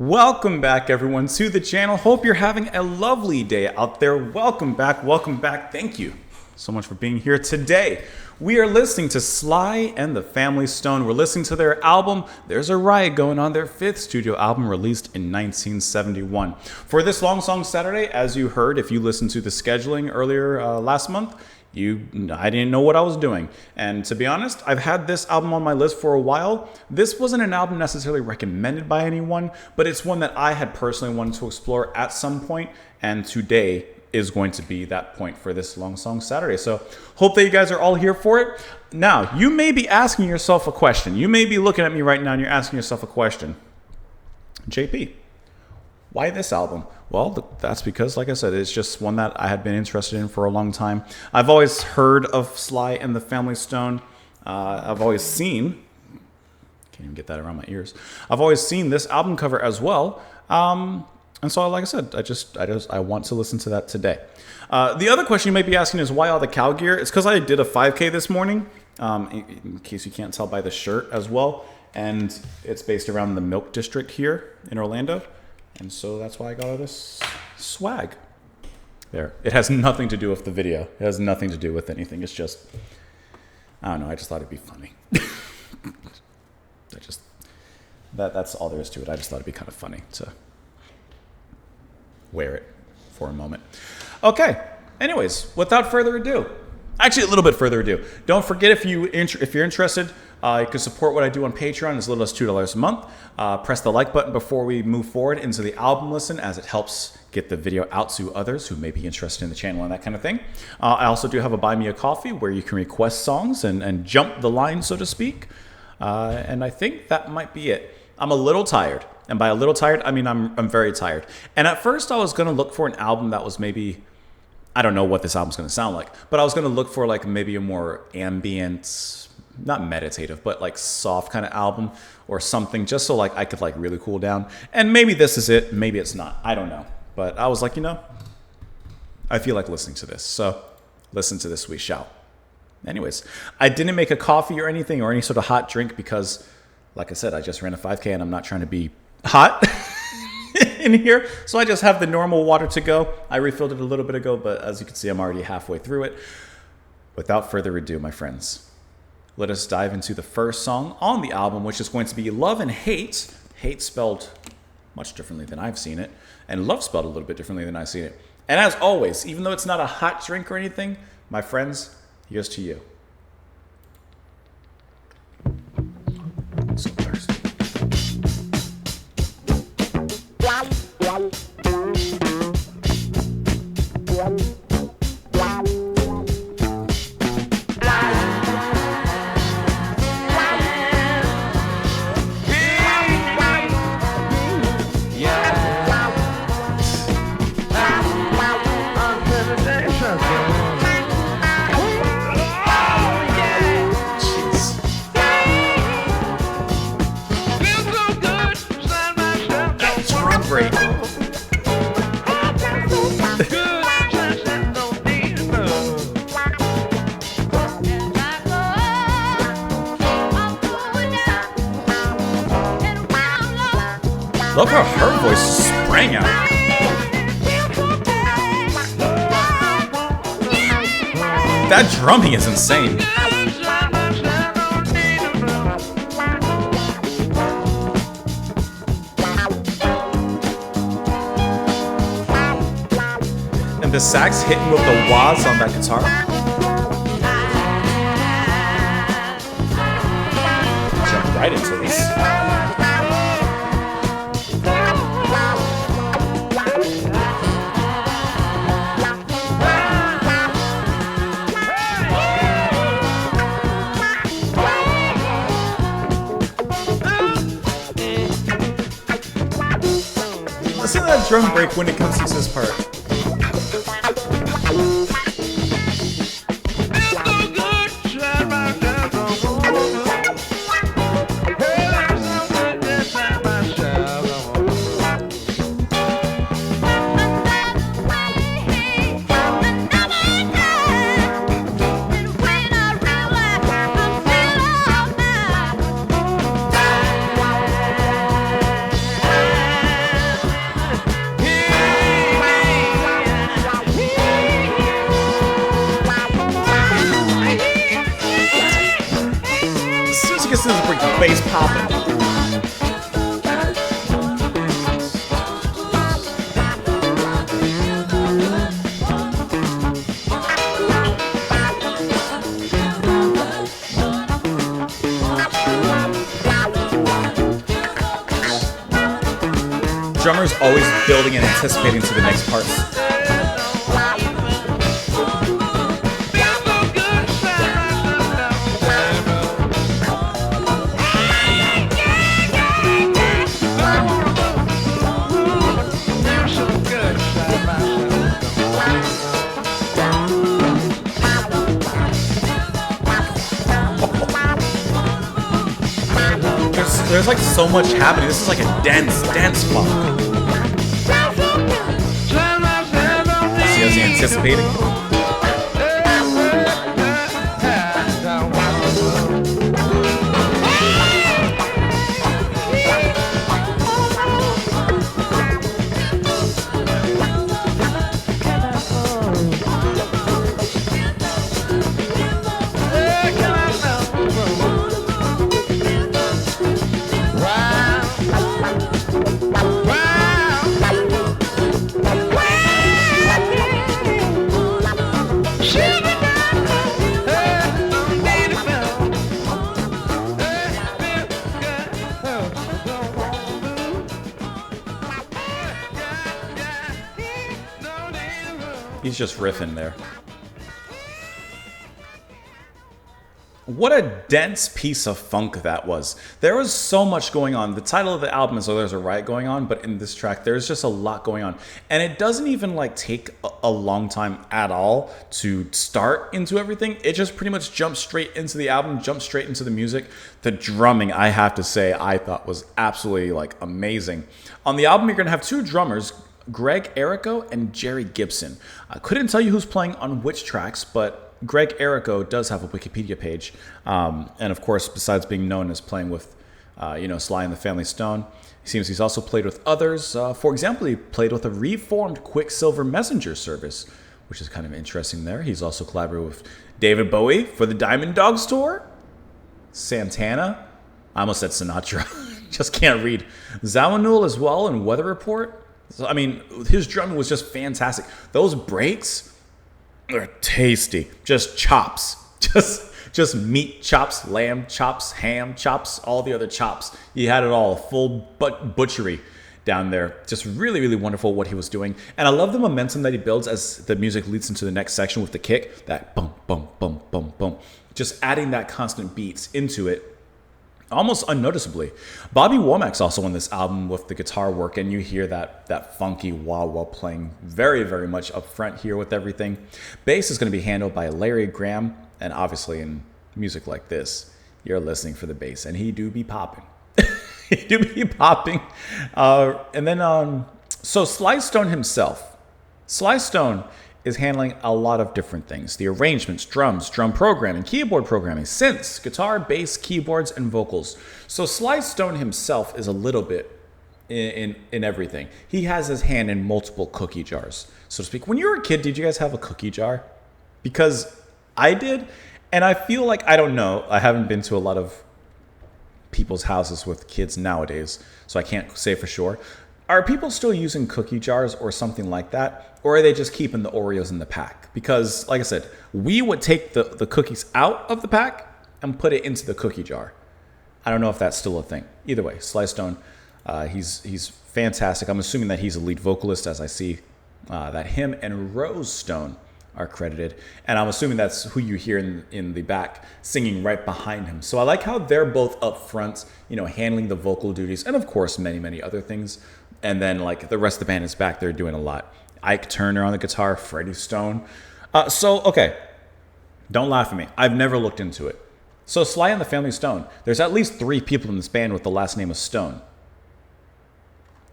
Welcome back, everyone, to the channel. Hope you're having a lovely day out there. Welcome back. Welcome back. Thank you so much for being here today. We are listening to Sly and the Family Stone. We're listening to their album, There's a Riot Going On, their fifth studio album released in 1971. For this Long Song Saturday, as you heard, if you listened to the scheduling earlier last month, I didn't know what I was doing. And to be honest, I've had this album on my list for a while. This wasn't an album necessarily recommended by anyone, but it's one that I had personally wanted to explore at some point, and today is going to be that point for this Long Song Saturday. So hope that you guys are all here for it. Now, you may be asking yourself a question. You may be looking at me right now and you're asking yourself a question. JP, why this album? Well, that's because, like I said, it's just one that I had been interested in for a long time. I've always heard of Sly and the Family Stone. I've always seen, can't even get that around my ears. I've always seen this album cover as well. And so, like I said, I want to listen to that today. The other question you might be asking is why all the cow gear? It's because I did a 5K this morning, in case you can't tell by the shirt as well. And it's based around the Milk District here in Orlando. And so that's why I got all this swag. There. It has nothing to do with the video. It has nothing to do with anything. It's just, I don't know, I just thought it'd be funny. That's all there is to it. I just thought it'd be kind of funny to wear it for a moment. Okay. Anyways, without further ado, actually a little bit further ado, don't forget if you're interested, you can support what I do on Patreon as little as $2 a month. Press the like button before we move forward into the album listen, as it helps get the video out to others who may be interested in the channel and that kind of thing. I also do have a Buy Me a Coffee where you can request songs and jump the line, so to speak. And I think that might be it. I'm a little tired. And by a little tired, I mean I'm very tired. And at first I was going to look for an album that was maybe, I don't know what this album's going to sound like, but I was going to look for like maybe a more ambient, not meditative, but like soft kind of album or something, just so like I could like really cool down. And maybe this is it, maybe it's not, I don't know. But I was like, I feel like listening to this, so listen to this we shall. Anyways, I didn't make a coffee or anything or any sort of hot drink because, like I said, I just ran a 5K and I'm not trying to be hot in here, so I just have the normal water to go. I refilled it a little bit ago, but as you can see, I'm already halfway through it. Without further ado, my friends, let us dive into the first song on the album, which is going to be Love and Hate. Hate spelled much differently than I've seen it, and love spelled a little bit differently than I've seen it. And as always, even though it's not a hot drink or anything, my friends, here's to you. I'm so thirsty. Look how her voice sprang out. That drumming is insane. And the sax hitting with the wahs on that guitar. Jump right into this. Listen to that drum break when it comes to this part. bass popping. Drummer's always building and anticipating to the next part. There's like so much happening. This is like a dance funk. See as he anticipating? He's just riffing there. What a dense piece of funk that was. There was so much going on. The title of the album is "Oh, There's a Riot Going On," but in this track, there's just a lot going on. And it doesn't even like take a long time at all to start into everything. It just pretty much jumps straight into the album, jumps straight into the music. The drumming, I have to say, I thought was absolutely like amazing. On the album, you're gonna have two drummers, Greg Errico and Jerry Gibson. I couldn't tell you who's playing on which tracks, but Greg Errico does have a Wikipedia page. And of course, besides being known as playing with, Sly and the Family Stone, it seems he's also played with others. For example, he played with a reformed Quicksilver Messenger service, which is kind of interesting there. He's also collaborated with David Bowie for the Diamond Dogs tour, Santana, I almost said Sinatra, just can't read, Zawinul as well, and Weather Report. So, I mean, his drumming was just fantastic. Those breaks are tasty. Just chops. Just meat chops, lamb chops, ham chops, all the other chops. He had it all, full butchery down there. Just really, really wonderful what he was doing. And I love the momentum that he builds as the music leads into the next section with the kick. That bum, bum, bum, bum, bum. Just adding that constant beats into it. Almost unnoticeably. Bobby Womack's also on this album with the guitar work, and you hear that funky wah-wah playing very, very much up front here with everything. Bass is going to be handled by Larry Graham, and obviously in music like this, you're listening for the bass, and he do be popping. He do be popping. So Sly Stone himself. Sly Stone is handling a lot of different things. The arrangements, drums, drum programming, keyboard programming, synths, guitar, bass, keyboards, and vocals. So Sly Stone himself is a little bit in everything. He has his hand in multiple cookie jars, so to speak. When you were a kid, did you guys have a cookie jar? Because I did, and I feel like, I don't know, I haven't been to a lot of people's houses with kids nowadays, so I can't say for sure. Are people still using cookie jars or something like that? Or are they just keeping the Oreos in the pack? Because, like I said, we would take the cookies out of the pack and put it into the cookie jar. I don't know if that's still a thing. Either way, Sly Stone, he's fantastic. I'm assuming that he's a lead vocalist, as I see that him and Rose Stone are credited. And I'm assuming that's who you hear in the back singing right behind him. So I like how they're both up front, handling the vocal duties and, of course, many, many other things. And then, like, the rest of the band is back there doing a lot. Ike Turner on the guitar, Freddie Stone. Okay, don't laugh at me. I've never looked into it. So Sly and the Family Stone, there's at least 3 people in this band with the last name of Stone.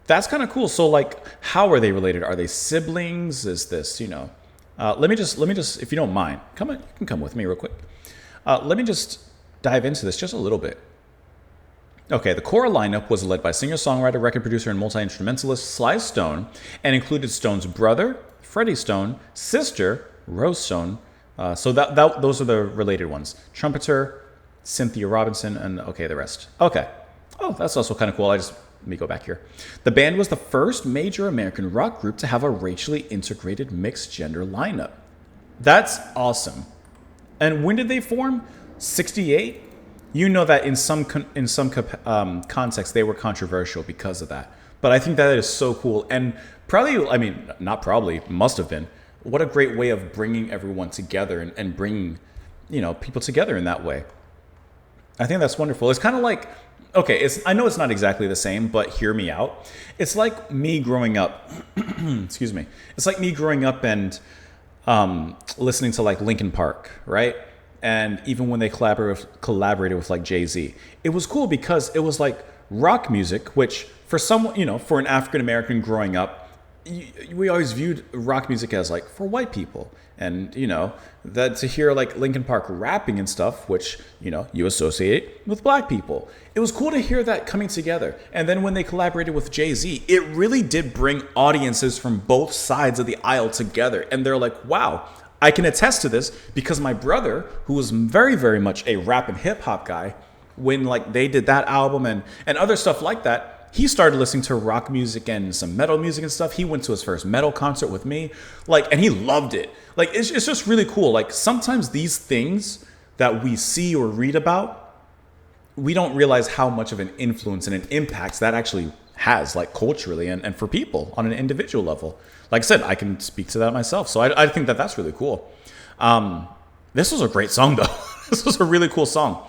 That's kind of cool. So, like, how are they related? Are they siblings? Is this, let me just, if you don't mind, you can come with me real quick. Let me just dive into this just a little bit. Okay, the core lineup was led by singer-songwriter, record producer, and multi-instrumentalist Sly Stone, and included Stone's brother, Freddie Stone, sister, Rose Stone. So those are the related ones. Trumpeter, Cynthia Robinson, and okay, the rest. Okay. Oh, that's also kind of cool. Let me go back here. The band was the first major American rock group to have a racially integrated mixed gender lineup. That's awesome. And when did they form? 68. You know that in some context they were controversial because of that. But I think that is so cool, and probably, I mean, not probably, must have been. What a great way of bringing everyone together and bringing, people together in that way. I think that's wonderful. It's kind of like, okay, I know it's not exactly the same, but hear me out. It's like me growing up. Excuse me. It's like me growing up and listening to like Linkin Park, right? And even when they collaborated with like Jay-Z, it was cool because it was like rock music, which for someone, for an African American growing up, we always viewed rock music as like for white people. And, that to hear like Linkin Park rapping and stuff, which, you associate with black people. It was cool to hear that coming together. And then when they collaborated with Jay-Z, it really did bring audiences from both sides of the aisle together. And they're like, wow, I can attest to this because my brother, who was very, very much a rap and hip hop guy, when like they did that album and other stuff like that, he started listening to rock music and some metal music and stuff. He went to his first metal concert with me, and he loved it. Like, it's just really cool. Like, sometimes these things that we see or read about, we don't realize how much of an influence and an impact that actually has, like, culturally and for people on an individual level. Like I said, I can speak to that myself. So I think that that's really cool. This was a great song, though. This was a really cool song.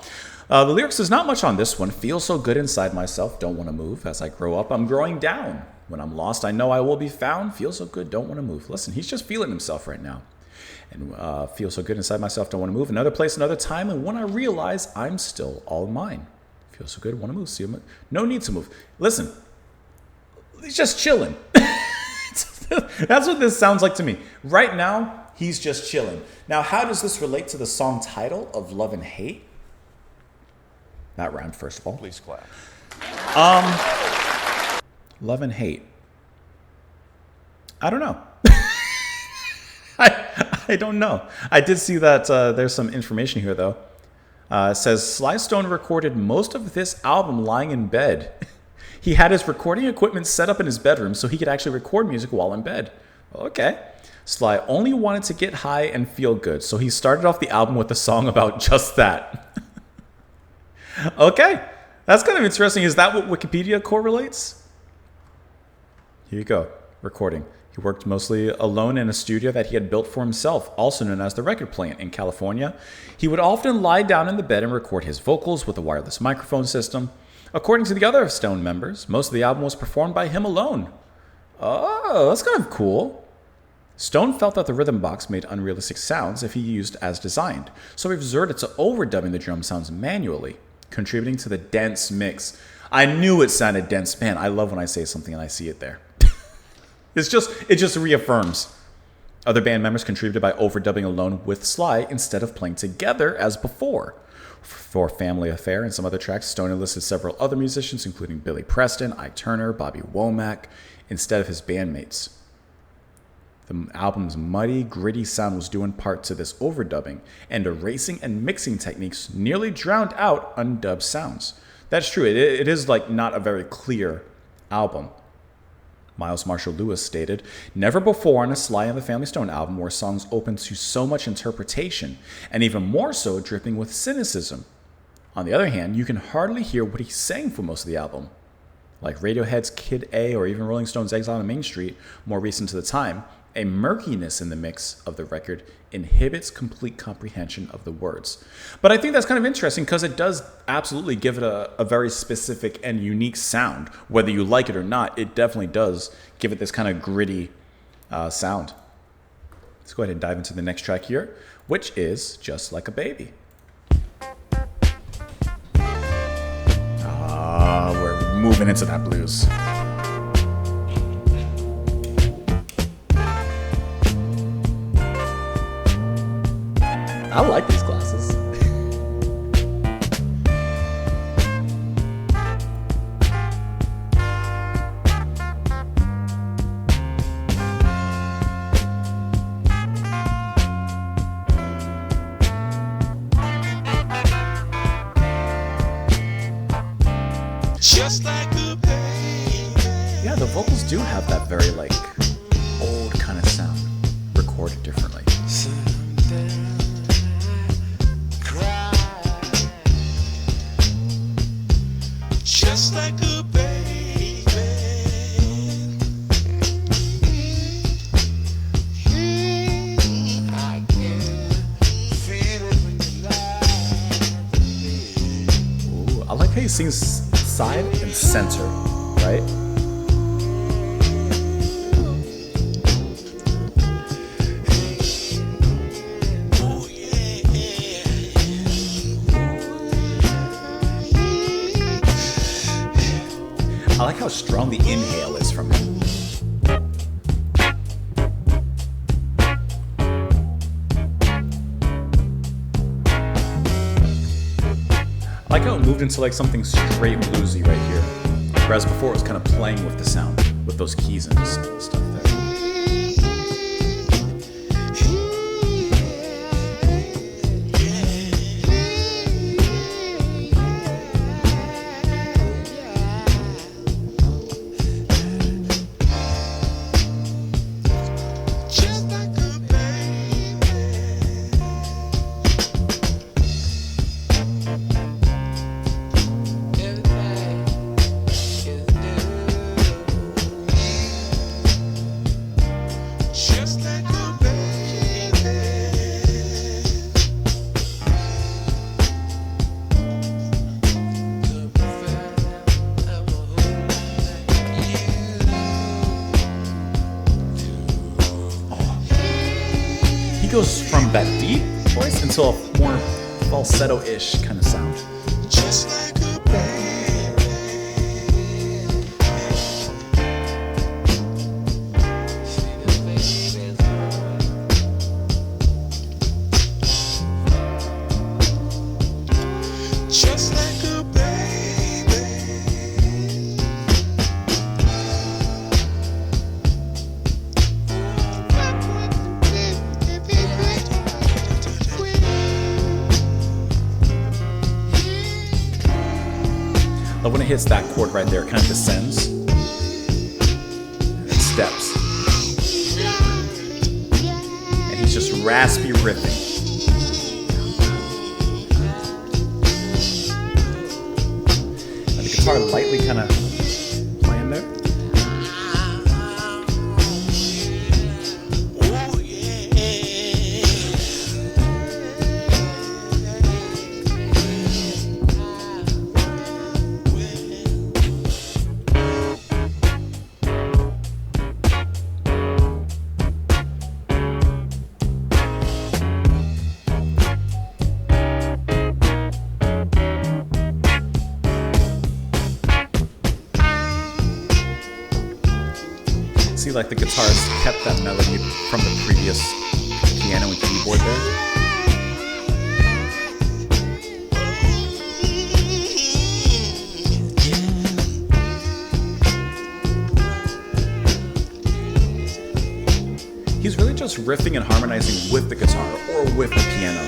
The lyrics is not much on this one. Feel so good inside myself, don't want to move. As I grow up, I'm growing down. When I'm lost, I know I will be found. Feel so good, don't want to move. Listen, he's just feeling himself right now. And feel so good inside myself, don't want to move. Another place, another time, and when I realize I'm still all mine. Feel so good, want to move. See him. No need to move. Listen, he's just chilling. That's what this sounds like to me. Right now, he's just chilling. Now, how does this relate to the song title of Love and Hate? That rhymed, first of all. Please clap. Love and hate. I don't know. I don't know. I did see that there's some information here, though. It says Sly Stone recorded most of this album lying in bed. He had his recording equipment set up in his bedroom so he could actually record music while in bed. Okay. Sly only wanted to get high and feel good, so he started off the album with a song about just that. Okay, that's kind of interesting. Is that what Wikipedia correlates? Here you go. Recording. He worked mostly alone in a studio that he had built for himself, also known as the record plant in California. He would often lie down in the bed and record his vocals with a wireless microphone system. According to the other Stone members, most of the album was performed by him alone. Oh, that's kind of cool. Stone felt that the rhythm box made unrealistic sounds if he used as designed, so he resorted to overdubbing the drum sounds manually, contributing to the dense mix. I knew it sounded dense. Man, I love when I say something and I see it there. It just reaffirms. Other band members contributed by overdubbing alone with Sly instead of playing together as before. For Family Affair and some other tracks, Stone enlisted several other musicians, including Billy Preston, Ike Turner, Bobby Womack, instead of his bandmates. The album's muddy, gritty sound was due in part to this overdubbing, and erasing and mixing techniques nearly drowned out undubbed sounds. That's true. It is like not a very clear album. Miles Marshall Lewis stated, "Never before on a Sly and the Family Stone album were songs open to so much interpretation, and even more so dripping with cynicism. On the other hand, you can hardly hear what he's saying for most of the album. Like Radiohead's Kid A or even Rolling Stone's Exile on Main Street, more recent to the time, a murkiness in the mix of the record inhibits complete comprehension of the words." But I think that's kind of interesting because it does absolutely give it a very specific and unique sound. Whether you like it or not, it definitely does give it this kind of gritty sound. Let's go ahead and dive into the next track here, which is Just Like a Baby. We're moving into that blues. I like these glasses. the vocals do have that very like old kind of sound, recorded differently. Just like a baby, I can feel it when you lie to me. Ooh, I like how he sings side and center, right? Oh yeah. I like how strong the inhale is from him. I like how it moved into like something straight bluesy right here. Whereas before it was kind of playing with the sound, with those keys and stuff there. Just like a baby. Everything is new. Just like a baby. Could be found of a whole like you. He goes from that deep voice into a more falsetto-ish kind of sound. Just like a baby. See the baby's heart. Just like a baby. Like when it hits that chord right there, it kind of descends and steps. And he's just raspy riffing. And the guitar lightly kind of playing there. Oh yeah. See, like the guitarist kept that melody from the previous piano and keyboard there. He's really just riffing and harmonizing with the guitar or with the piano.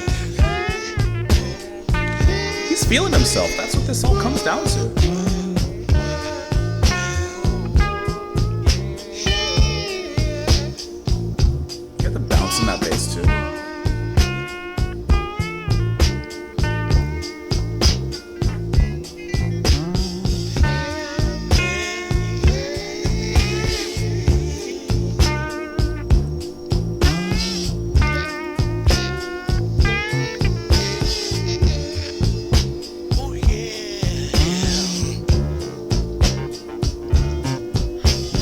He's feeling himself. That's what this all comes down to. Get the bounce in that bass too. Oh yeah.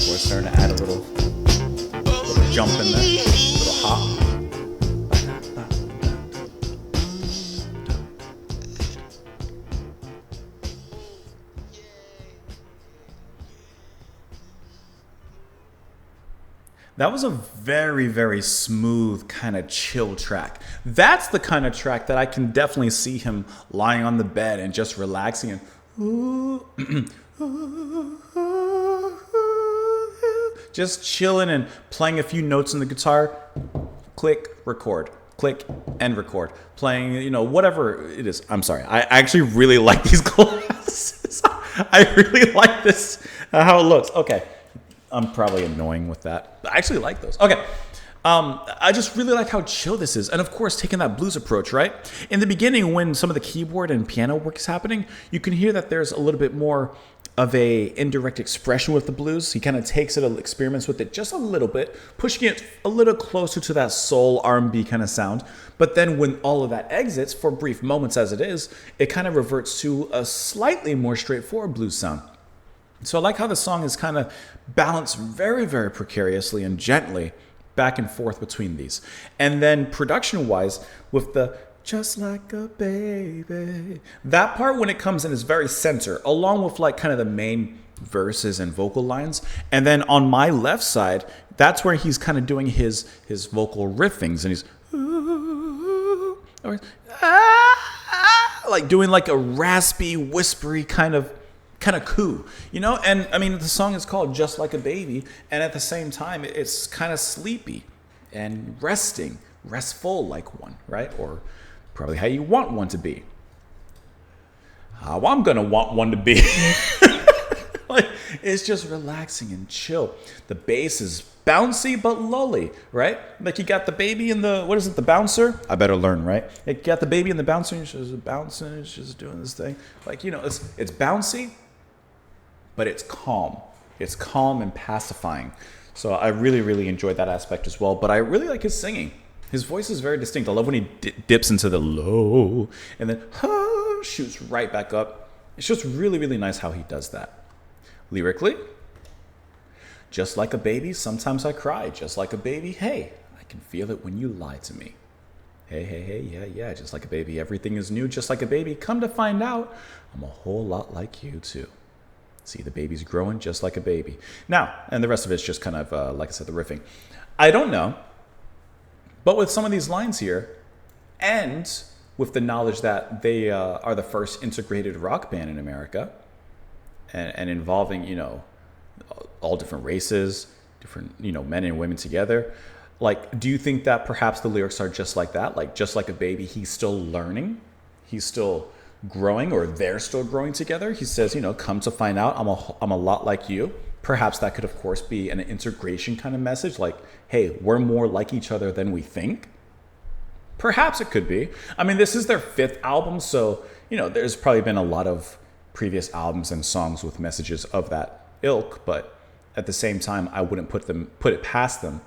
We're starting to add a little jump in there, a little hop. That was a very, very smooth, kind of chill track. That's the kind of track that I can definitely see him lying on the bed and just relaxing and just chilling and playing a few notes on the guitar. Click, record. Click and record. Playing, you know, whatever it is. I'm sorry. I actually really like these glasses. I really like this, how it looks. Okay. I'm probably annoying with that. But I actually like those. Okay. I just really like how chill this is. And of course, taking that blues approach, right? In the beginning, when some of the keyboard and piano work is happening, you can hear that there's a little bit more of a indirect expression with the blues. He kind of takes it, experiments with it just a little bit, pushing it a little closer to that soul R&B kind of sound. But then when all of that exits, for brief moments as it is, it kind of reverts to a slightly more straightforward blues sound. So I like how the song is kind of balanced very, very precariously and gently back and forth between these. And then production-wise, with the just like a baby, that part when it comes in is very center, along with like kind of the main verses and vocal lines. And then on my left side, that's where he's kind of doing his vocal riffings, and he's or, like doing like a raspy, whispery kind of coo, you know? And I mean, the song is called Just Like a Baby, and at the same time, it's kind of sleepy and restful like one, right? Or probably how you want one to be. How I'm gonna want one to be. Like, it's just relaxing and chill. The bass is bouncy but lully, right? Like you got the baby in the, what is it, the bouncer? I better learn, right? You got the baby in the bouncer, and she's bouncing, and she's doing this thing. Like, you know, it's bouncy, but it's calm. It's calm and pacifying. So I really, really enjoyed that aspect as well. But I really like his singing. His voice is very distinct. I love when he dips into the low and then shoots right back up. It's just really, really nice how he does that. Lyrically, just like a baby, sometimes I cry. Just like a baby, hey, I can feel it when you lie to me. Hey, hey, hey, yeah, just like a baby, everything is new. Just like a baby, come to find out, I'm a whole lot like you too. See, the baby's growing just like a baby. Now, and the rest of it's just kind of, like I said, the riffing. I don't know, but with some of these lines here, and with the knowledge that they are the first integrated rock band in America, and involving, you know, all different races, different, you know, men and women together, like, do you think that perhaps the lyrics are just like that? Like, just like a baby, he's still learning, he's still growing, or they're still growing together. He says, you know, come to find out, I'm a lot like you. Perhaps that could, of course, be an integration kind of message, like, hey, we're more like each other than we think. Perhaps it could be. I mean, this is their 5th album, so, you know, there's probably been a lot of previous albums and songs with messages of that ilk, but at the same time, I wouldn't put it past them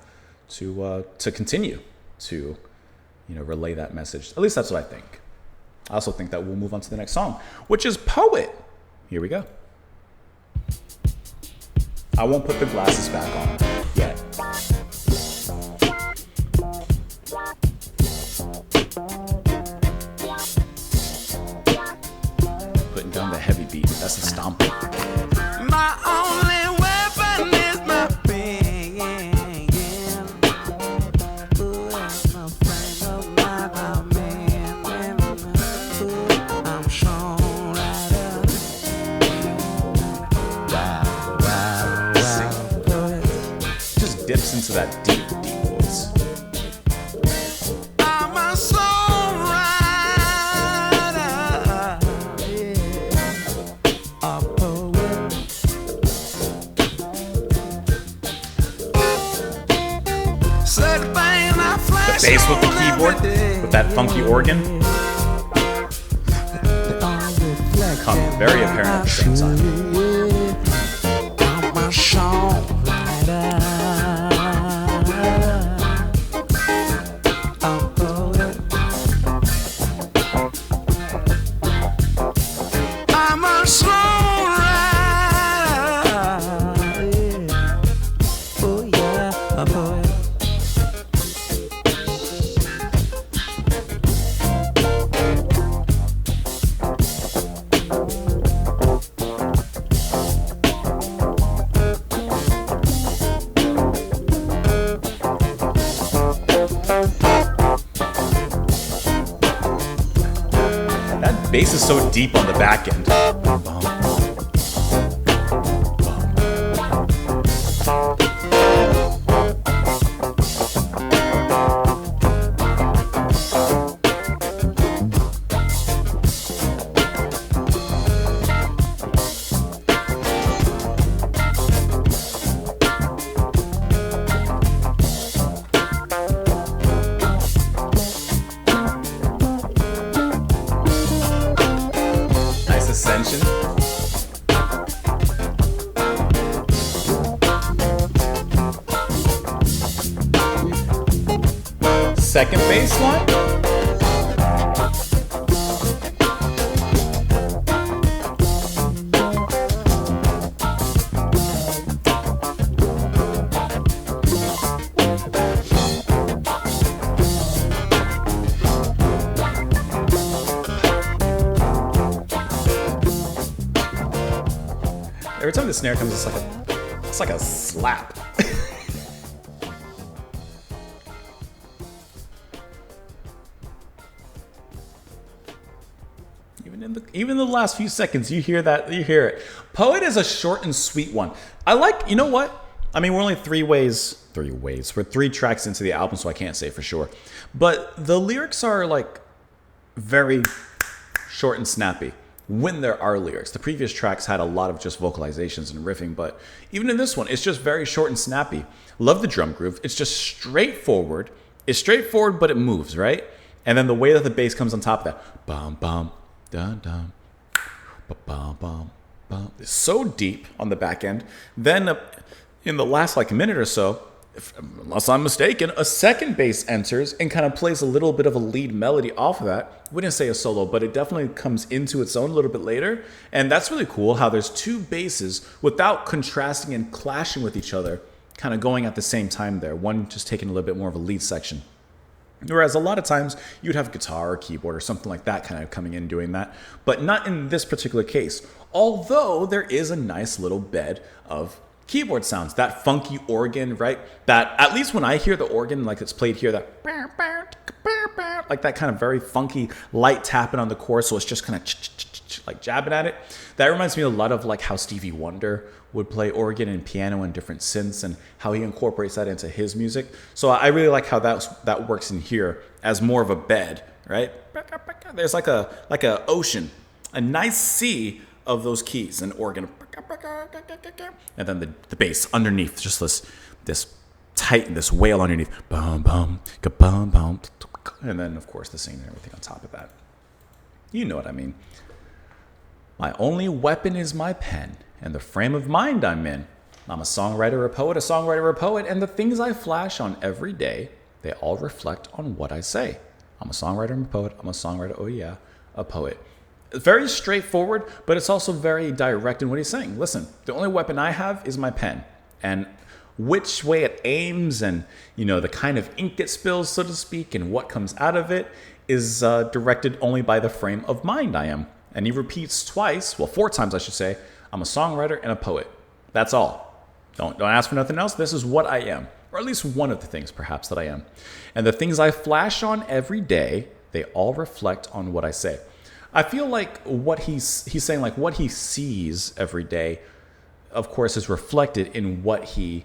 to continue to, you know, relay that message. At least that's what I think. I also think that we'll move on to the next song, which is Poet. Here we go. I won't put the glasses back on yet. Putting down the heavy beat. That's the stomping. My only weapon is my pen. Ooh, I'm a friend of my man. Ooh, I'm Sean Ryder. Just dips into that deep, deep voice. I'm a songwriter. Yeah. A poet. The bass with the keyboard, with that funky organ, comes very apparent at the same time. I'm a songwriter. A poet. I'm a songwriter. Yeah. Oh yeah, a poet. That bass is so deep on the back end. second bass line. Every time the snare comes, it's like a slap. Even in the last few seconds, you hear it. Poet is a short and sweet one. I like, you know what? I mean, we're only we're 3 tracks into the album, so I can't say for sure. But the lyrics are like very short and snappy. When there are lyrics. The previous tracks had a lot of just vocalizations and riffing, but even in this one, it's just very short and snappy. Love the drum groove. It's just straightforward. It's straightforward, but it moves, right? And then the way that the bass comes on top of that, bum bum, dun dun, bum bum bum. It's so deep on the back end. Then in the last like minute or so, unless I'm mistaken, a second bass enters and kind of plays a little bit of a lead melody off of that. Wouldn't say a solo, but it definitely comes into its own a little bit later. And that's really cool how there's 2 basses without contrasting and clashing with each other, kind of going at the same time there. One just taking a little bit more of a lead section. Whereas a lot of times you'd have guitar or keyboard or something like that kind of coming in doing that, but not in this particular case. Although there is a nice little bed of keyboard sounds, that funky organ, right? That at least when I hear the organ, like it's played here, that like that kind of very funky light tapping on the chord, so it's just kind of like jabbing at it. That reminds me a lot of like how Stevie Wonder would play organ and piano and different synths and how he incorporates that into his music. So I really like how that works in here as more of a bed, right? There's like a ocean, a nice sea of those keys and organ. And then the bass underneath, just this tight, this wail underneath. Bum, bum, ka-bum, bum. And then, of course, the singing and everything on top of that. You know what I mean. My only weapon is my pen and the frame of mind I'm in. I'm a songwriter, a poet, and the things I flash on every day, they all reflect on what I say. I'm a songwriter, I'm a songwriter, oh yeah, a poet. It's very straightforward, but it's also very direct in what he's saying. Listen, the only weapon I have is my pen. And which way it aims and, the kind of ink it spills, so to speak, and what comes out of it is directed only by the frame of mind I am. And he repeats 4 times I should say, I'm a songwriter and a poet. That's all. Don't ask for nothing else. This is what I am. Or at least one of the things perhaps that I am. And the things I flash on every day, they all reflect on what I say. I feel like what he's saying, like what he sees every day, of course, is reflected in what he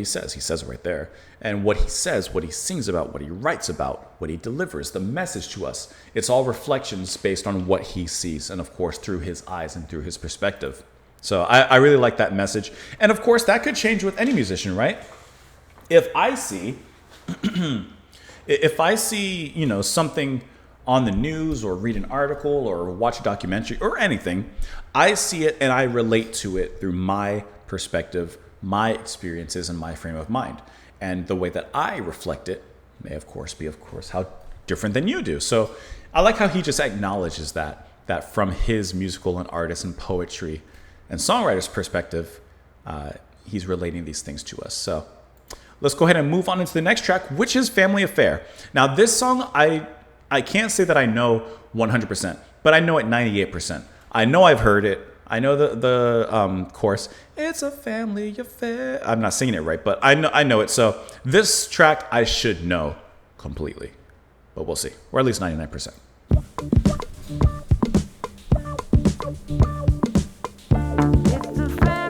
says. He says it right there. And what he says, what he sings about, what he writes about, what he delivers, the message to us, it's all reflections based on what he sees. And of course, through his eyes and through his perspective. So I really like that message. And of course, that could change with any musician, right? If I see, something on the news or read an article or watch a documentary or anything, I see it and I relate to it through my perspective, my experiences, and my frame of mind. And the way that I reflect it may, of course, be, how different than you do. So I like how he just acknowledges that from his musical and artist and poetry and songwriter's perspective, he's relating these things to us. So let's go ahead and move on into the next track, which is Family Affair. Now, this song, I can't say that I know 100%, but I know it 98%. I know I've heard it. I know the chorus. It's a family affair. I'm not singing it right, but I know it. So this track I should know completely, but we'll see, or at least 99%.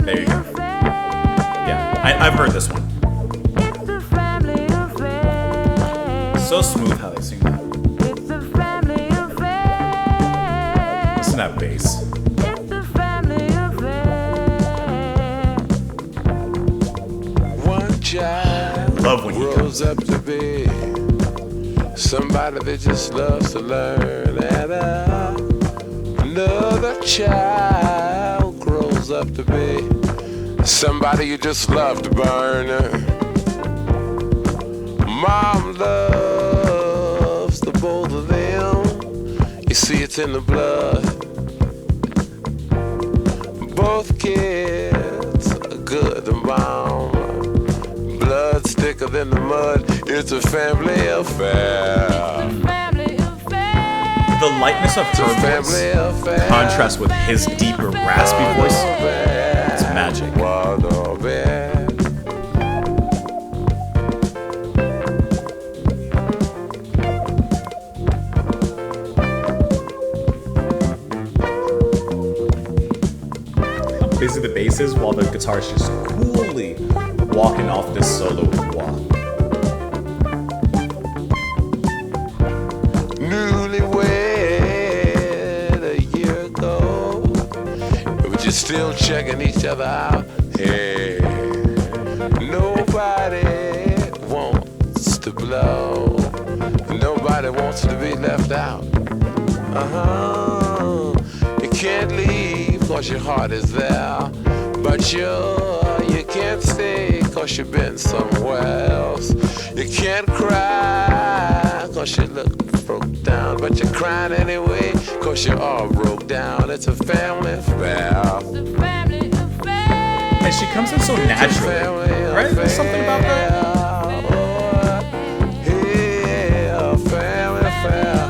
There you go. Yeah, I've heard this one. So smooth how they sing that. Listen to that bass. Love when he grows up to be somebody that just loves to learn, and another child grows up to be somebody you just love to burn. Mom loves You see, it's in the blood. Both kids are good and bound. Blood's thicker than the mud. It's a family affair. The lightness of her voice contrasts with his deeper, raspy voice. It's magic. Busy the basses while the guitar is just coolly walking off this solo wah. Newlywed a year ago, we're just still checking each other out. Hey, nobody wants to blow. Nobody wants to be left out. You can't leave cause your heart is there, but you can't stay cause you've been somewhere else. You can't cry cause you look broke down, but you're crying anyway cause you're all broke down. It's a family affair. And she comes in so naturally, right? There's something about that. Yeah, family affair.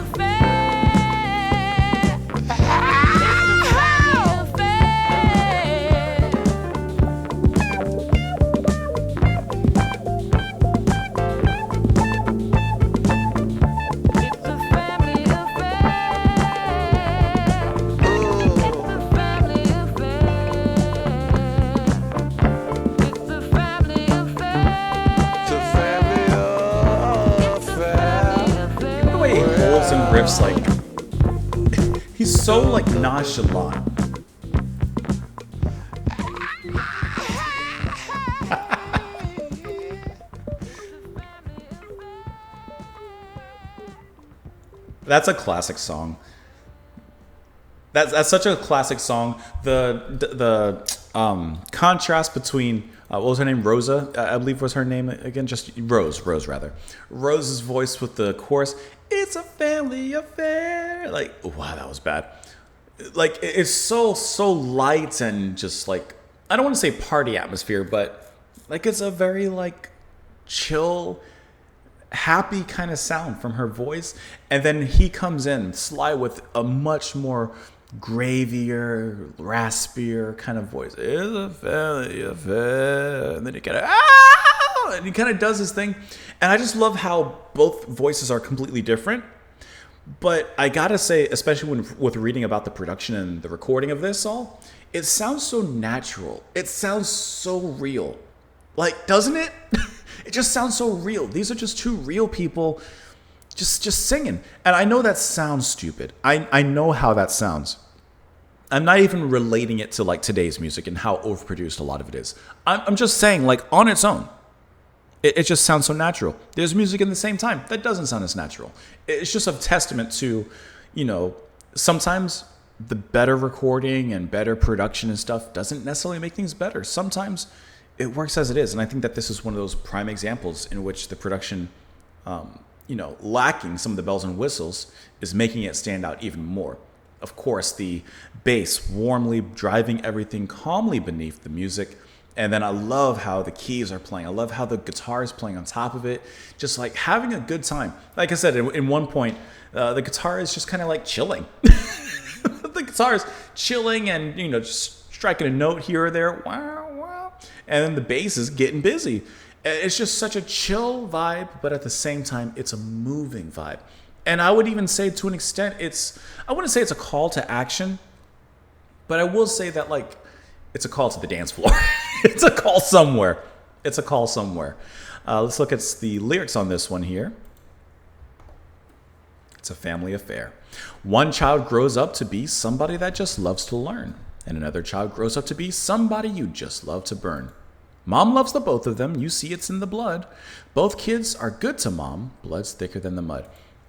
And riffs, like he's so like nonchalant. That's a classic song. That's such a classic song. The contrast between what was her name? Rosa, I believe was her name again. Just Rose rather. Rose's voice with the chorus. It's a family affair. Like, wow, that was bad. Like, it's so light and just like, I don't want to say party atmosphere, but like it's a very like chill, happy kind of sound from her voice. And then he comes in, Sly, with a much more gravier, raspier kind of voice. It's a family affair. And then he kind of, and he kind of does his thing. And I just love how both voices are completely different. But I gotta say, especially with reading about the production and the recording of this all, it sounds so natural. It sounds so real. Like, doesn't it? It just sounds so real. These are just two real people just singing. And I know that sounds stupid. I know how that sounds. I'm not even relating it to like today's music and how overproduced a lot of it is. I'm just saying, like, on its own. It just sounds so natural. There's music in the same time that doesn't sound as natural. It's just a testament to, you know, sometimes the better recording and better production and stuff doesn't necessarily make things better. Sometimes it works as it is. And I think that this is one of those prime examples in which the production, lacking some of the bells and whistles is making it stand out even more. Of course, the bass warmly driving everything calmly beneath the music. And then I love how the keys are playing. I love how the guitar is playing on top of it. Just like having a good time. Like I said, in one point, the guitar is just kind of like chilling. The guitar is chilling and, just striking a note here or there. Wow, wow. And then the bass is getting busy. It's just such a chill vibe, but at the same time, it's a moving vibe. And I would even say to an extent, I wouldn't say it's a call to action, but I will say that like, it's a call to the dance floor. It's a call somewhere. It's a call somewhere. Let's look at the lyrics on this one here. It's a family affair. One child grows up to be somebody that just loves to learn, and another child grows up to be somebody you just love to burn. Mom loves the both of them. You see it's in the blood. Both kids are good to mom. Blood's thicker than the mud.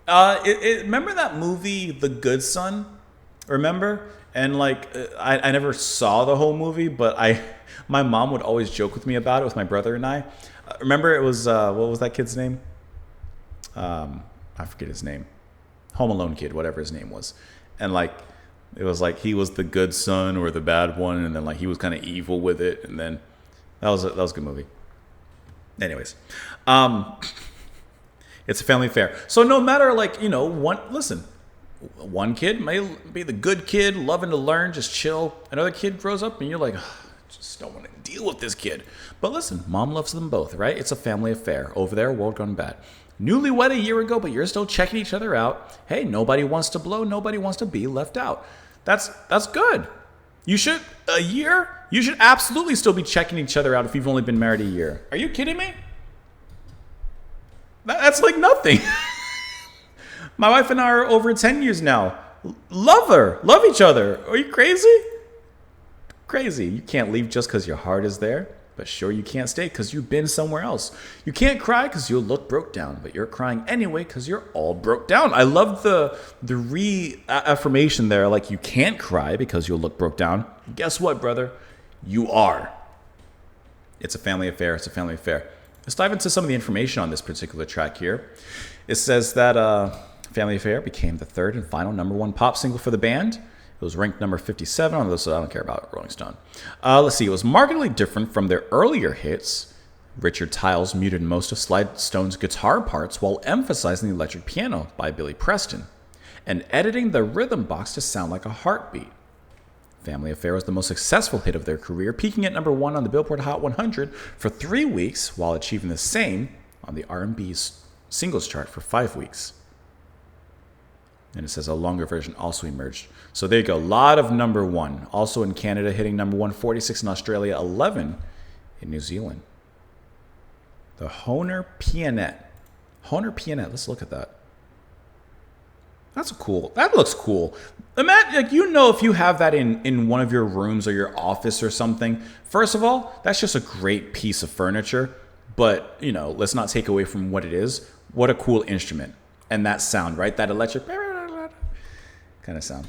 Remember that movie, The Good Son? Remember? And like, I never saw the whole movie, but my mom would always joke with me about it with my brother and I. Remember it was, what was that kid's name? I forget his name. Home Alone kid, whatever his name was. And like, it was like he was the good son or the bad one, and then like he was kind of evil with it, and then that was a good movie. Anyways, it's a family affair. So no matter like, you know, one kid may be the good kid, loving to learn, just chill. Another kid grows up and you're like, "Ugh, I just don't want to deal with this kid." But listen, mom loves them both, right? It's a family affair. Over there, world gone bad. Newlywed a year ago, but you're still checking each other out. Hey, nobody wants to blow. Nobody wants to be left out. That's good. You should absolutely still be checking each other out if you've only been married a year. Are you kidding me? That's like nothing. My wife and I are over 10 years now. Love each other. Are you crazy? Crazy. You can't leave just because your heart is there. But sure, you can't stay because you've been somewhere else. You can't cry because you'll look broke down, but you're crying anyway because you're all broke down. I love the reaffirmation there. Like, you can't cry because you'll look broke down. Guess what, brother? You are. It's a family affair. It's a family affair. Let's dive into some of the information on this particular track here. It says that Family Affair became the third and final #1 pop single for the band. It was ranked number 57 on this, so I don't care about Rolling Stone. Let's see. It was markedly different from their earlier hits. Richard Tiles muted most of Sly Stone's guitar parts while emphasizing the electric piano by Billy Preston and editing the rhythm box to sound like a heartbeat. Family Affair was the most successful hit of their career, peaking at #1 on the Billboard Hot 100 for 3 weeks while achieving the same on the R&B singles chart for 5 weeks. And it says a longer version also emerged. So there you go. A lot of #1. Also in Canada, hitting #1, 46 in Australia, 11 in New Zealand. The Hohner Pianette. Let's look at that. That looks cool. Imagine, like, you know, if you have that in one of your rooms or your office or something, first of all, that's just a great piece of furniture. But, you know, let's not take away from what it is. What a cool instrument. And that sound, right? That electric kind of sound.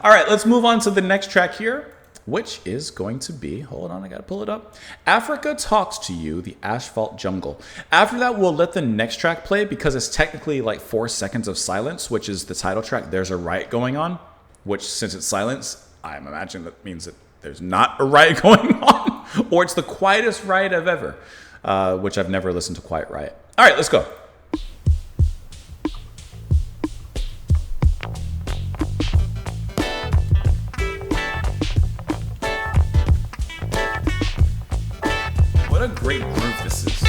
All right, let's move on to the next track here, which is going to be, hold on, I gotta pull it up. Africa Talks to You, the Asphalt Jungle. After that, we'll let the next track play because it's technically like 4 seconds of silence, which is the title track. There's a riot going on, which since it's silence, I'm imagining that means that there's not a riot going on, or it's the quietest riot I've ever, which I've never listened to Quiet Riot. All right, let's go. What a great groove this is.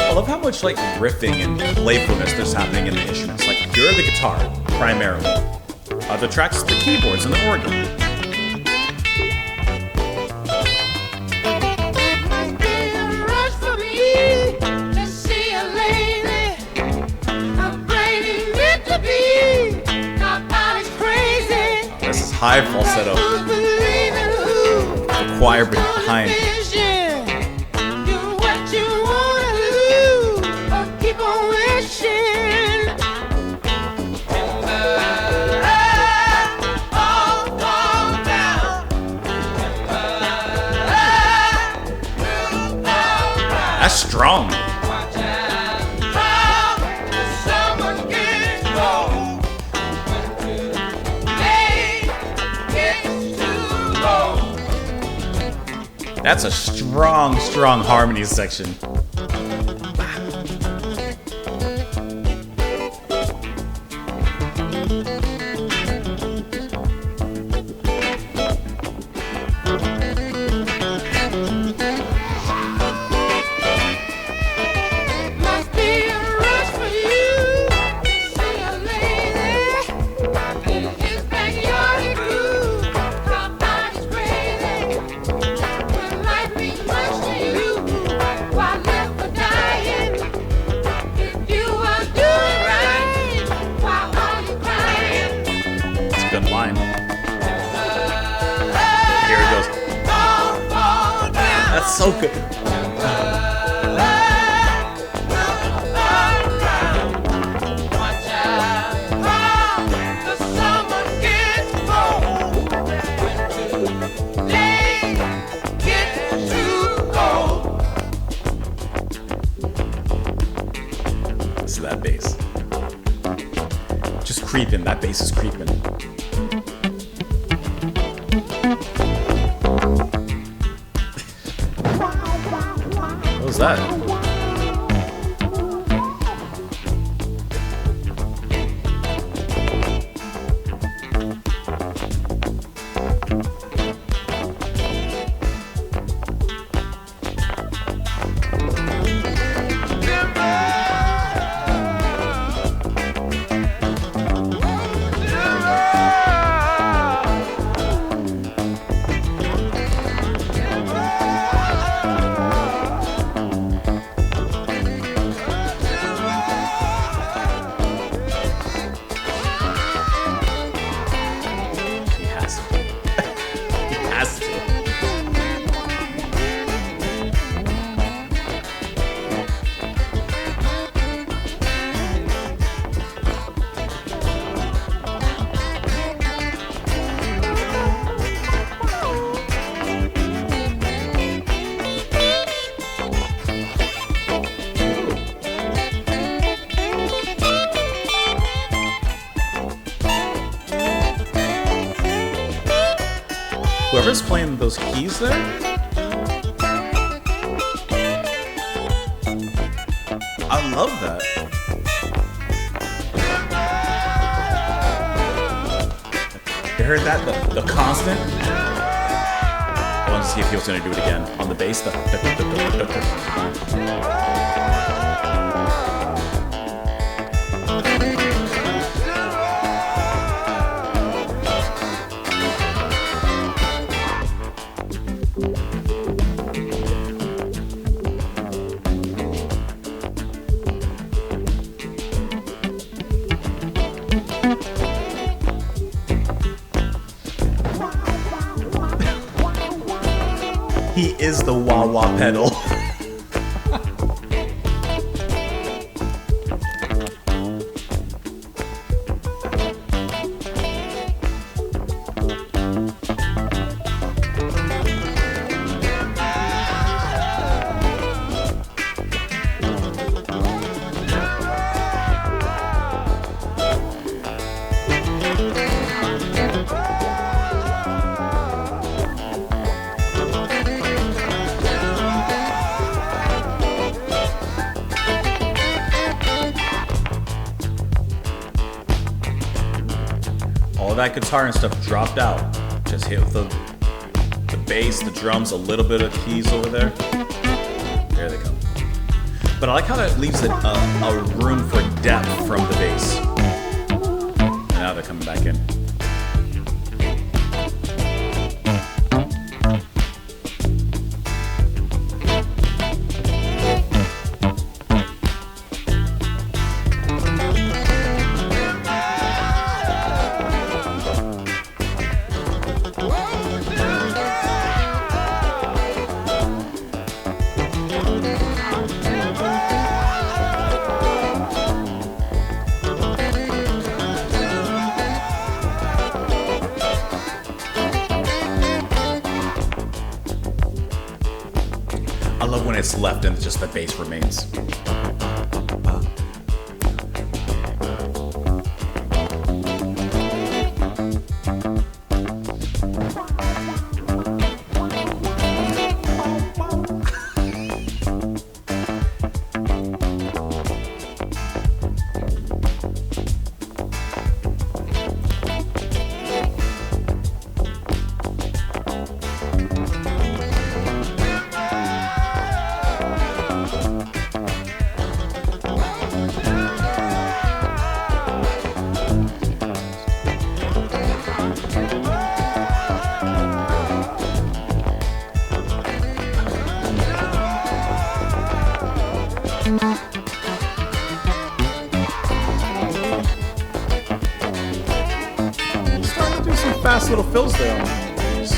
I love how much like riffing and playfulness there's happening in the instruments. Like, you're the guitar primarily. The tracks, the keyboards, and the organ. This is high falsetto. The choir behind. That's strong. That's a strong harmony section. Why That's so good. Listen to that bass. Just creeping. That bass is creeping. What was that? Whoever's playing those keys there, I love that. You heard that? The constant? I wanted to see if he was going to do it again on the bass. He is the wah-wah pedal. All that guitar and stuff dropped out. Just hit with the bass, the drums, a little bit of keys over there. There they go. But I like how that leaves a room for depth from the bass. Now they're coming back in. I love when it's left and just the bass remains. Starting to do some fast little fills there on these.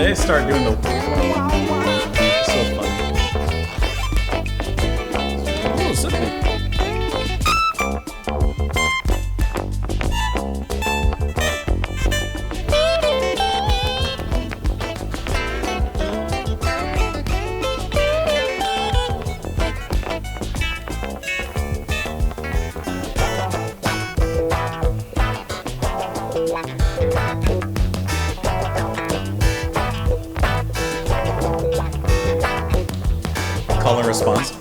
they start doing the so fun. Oh, simple. Call and response.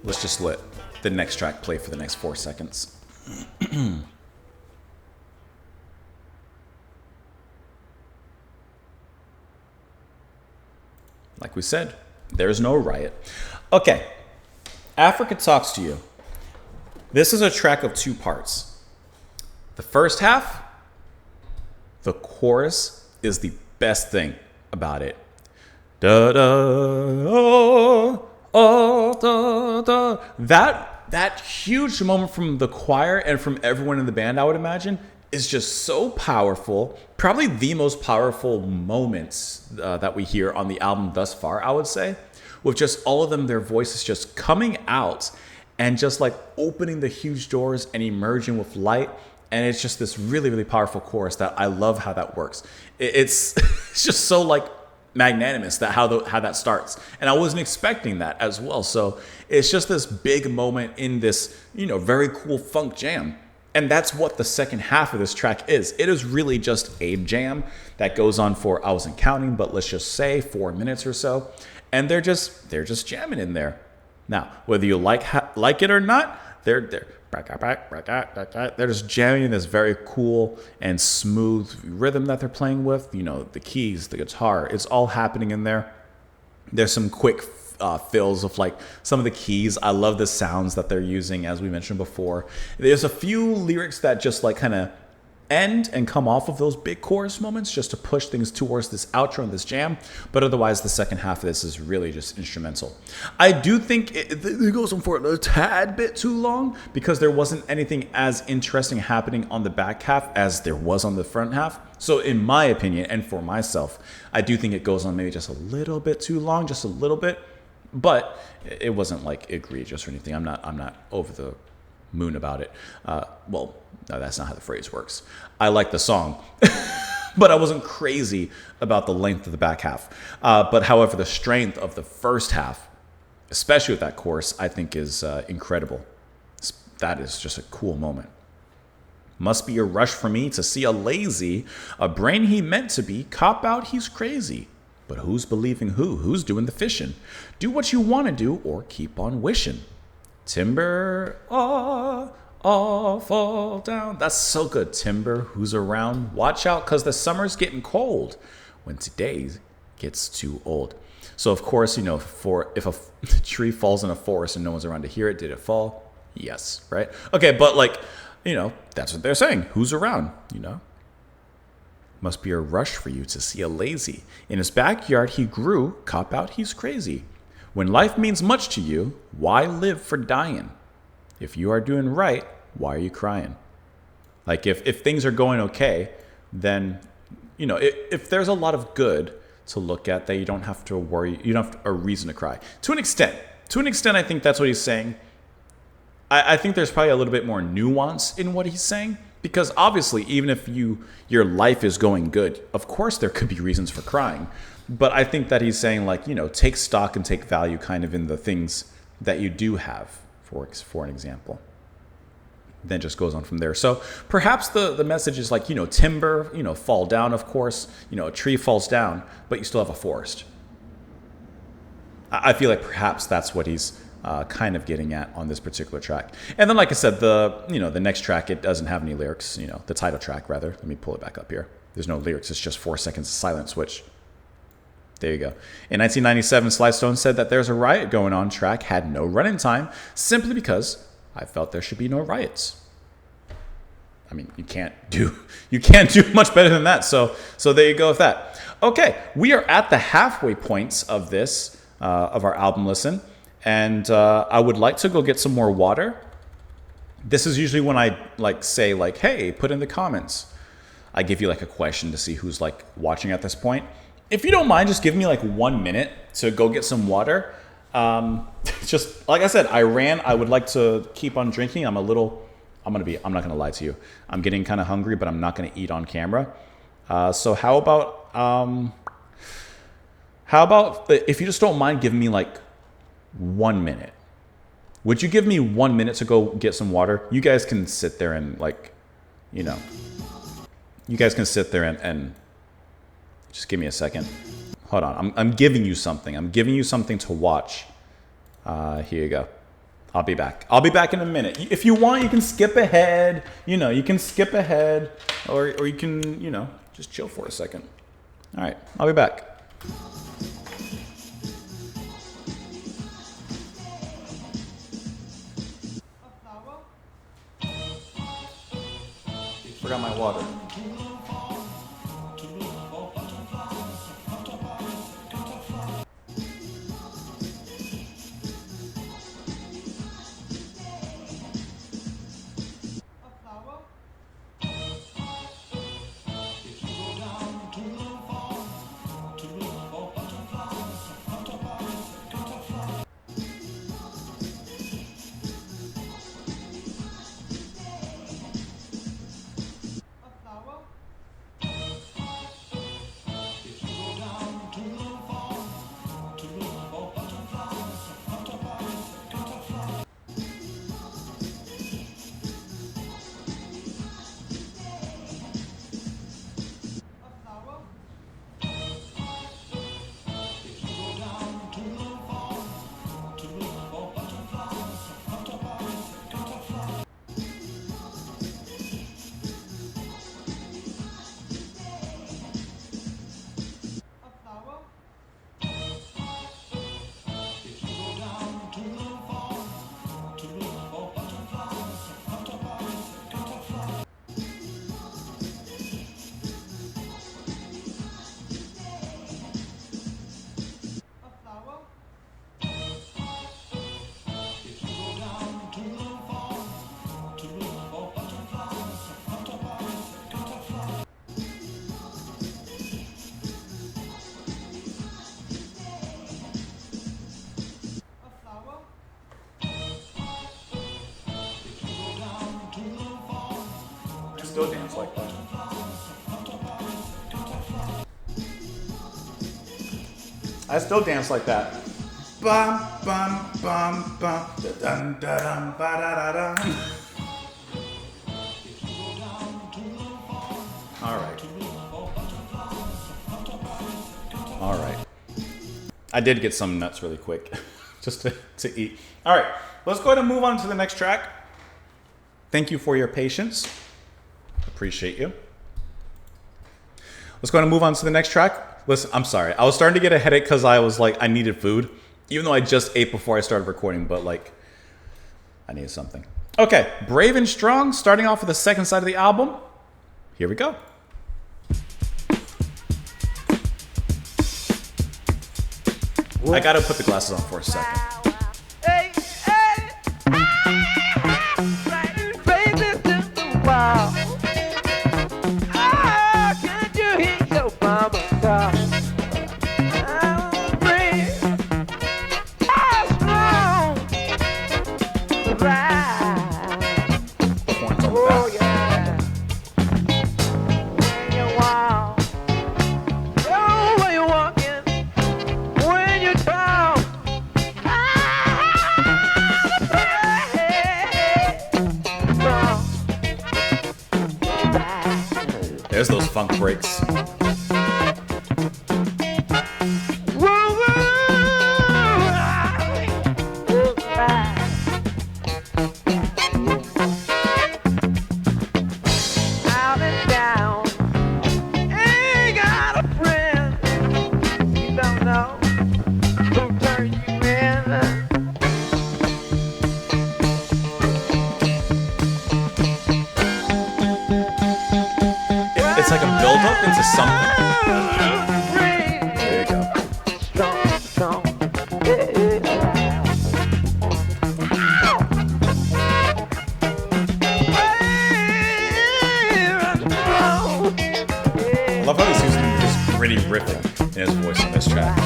Let's just let the next track play for the next 4 seconds. Like we said, there's no Riot. Okay, Africa Talks to You. This is a track of 2 parts. The first half, the chorus is the best thing about it. Da da oh, oh da da. That huge moment from the choir and from everyone in the band, I would imagine, is just so powerful. Probably the most powerful moments that we hear on the album thus far, I would say, with just all of them, their voices just coming out and just like opening the huge doors and emerging with light. And it's just this really, really powerful chorus that I love how that works. It's just so like magnanimous that how that starts, and I wasn't expecting that as well. So it's just this big moment in this, very cool funk jam, and that's what the second half of this track is. It is really just a jam that goes on for, I wasn't counting, but let's just say 4 minutes or so, and they're just jamming in there. Now, whether you like it or not, they're just jamming in this very cool and smooth rhythm that they're playing with. The keys, the guitar, it's all happening in there. There's some quick fills of like some of the keys. I love the sounds that they're using, as we mentioned before. There's a few lyrics that just like kind of end and come off of those big chorus moments just to push things towards this outro and this jam, but otherwise the second half of this is really just instrumental. I do think it goes on for a tad bit too long because there wasn't anything as interesting happening on the back half as there was on the front half. So in my opinion, and for myself, I do think it goes on maybe just a little bit too long, just a little bit, but it wasn't like egregious or anything. I'm not over the moon about it. Well, no, that's not how the phrase works. I like the song, but I wasn't crazy about the length of the back half. But however, the strength of the first half, especially with that chorus, I think is incredible. That is just a cool moment. Must be a rush for me to see a lazy, a brain he meant to be, cop out he's crazy. But who's believing who? Who's doing the fishing? Do what you want to do or keep on wishing. Timber, fall down. That's so good. Timber, who's around? Watch out, because the summer's getting cold when today gets too old. So, of course, if a tree falls in a forest and no one's around to hear it, did it fall? Yes, right? Okay, but that's what they're saying. Who's around, Must be a rush for you to see a lazy. In his backyard he grew, cop out he's crazy. When life means much to you, why live for dying? If you are doing right, why are you crying? Like if things are going okay, then, if there's a lot of good to look at, that you don't have to worry, you don't have a reason to cry. To an extent, I think that's what he's saying. I think there's probably a little bit more nuance in what he's saying, because obviously, even if your life is going good, of course there could be reasons for crying. But I think that he's saying take stock and take value kind of in the things that you do have, for an example. Then just goes on from there. So perhaps the message is timber, fall down, of course, a tree falls down, but you still have a forest. I feel like perhaps that's what he's kind of getting at on this particular track. And then, like I said, the next track, it doesn't have any lyrics, the title track rather. Let me pull it back up here. There's no lyrics. It's just 4 seconds of silence, which There you go. In 1997, Sly Stone said that There's a Riot Going On track had no running time simply because I felt there should be no riots. I mean, you can't do much better than that. So there you go with that. Okay, we are at the halfway points of this of our album listen, and I would like to go get some more water. This is usually when I say hey, put in the comments. I give you a question to see who's watching at this point. If you don't mind, just give me 1 minute to go get some water. Just like I said, I would like to keep on drinking. I'm not gonna lie to you. I'm getting kind of hungry, but I'm not gonna eat on camera. So how about if you just don't mind giving me 1 minute? Would you give me 1 minute to go get some water? You guys can sit there and you guys can sit there and just give me a second. Hold on. I'm giving you something. I'm giving you something to watch. Here you go. I'll be back. I'll be back in a minute. If you want, you can skip ahead. You can skip ahead, or you can, just chill for a second. All right. I'll be back. Forgot my water. Still dance like that. I still dance like that. Bum bum bum bum da dun da dum ba da da dum. All right. I did get some nuts really quick, just to eat. All right, let's go ahead and move on to the next track. Thank you for your patience. Appreciate you. Let's go ahead and move on to the next track. Listen, I'm sorry. I was starting to get a headache because I was I needed food. Even though I just ate before I started recording, but I needed something. Okay, Brave and Strong, starting off with the second side of the album. Here we go. I gotta put the glasses on for a second. There's those funk breaks. Out and down, ain't got a friend. You don't like a build-up into something. There you go. I love how he's using this gritty riffing in his voice on this track.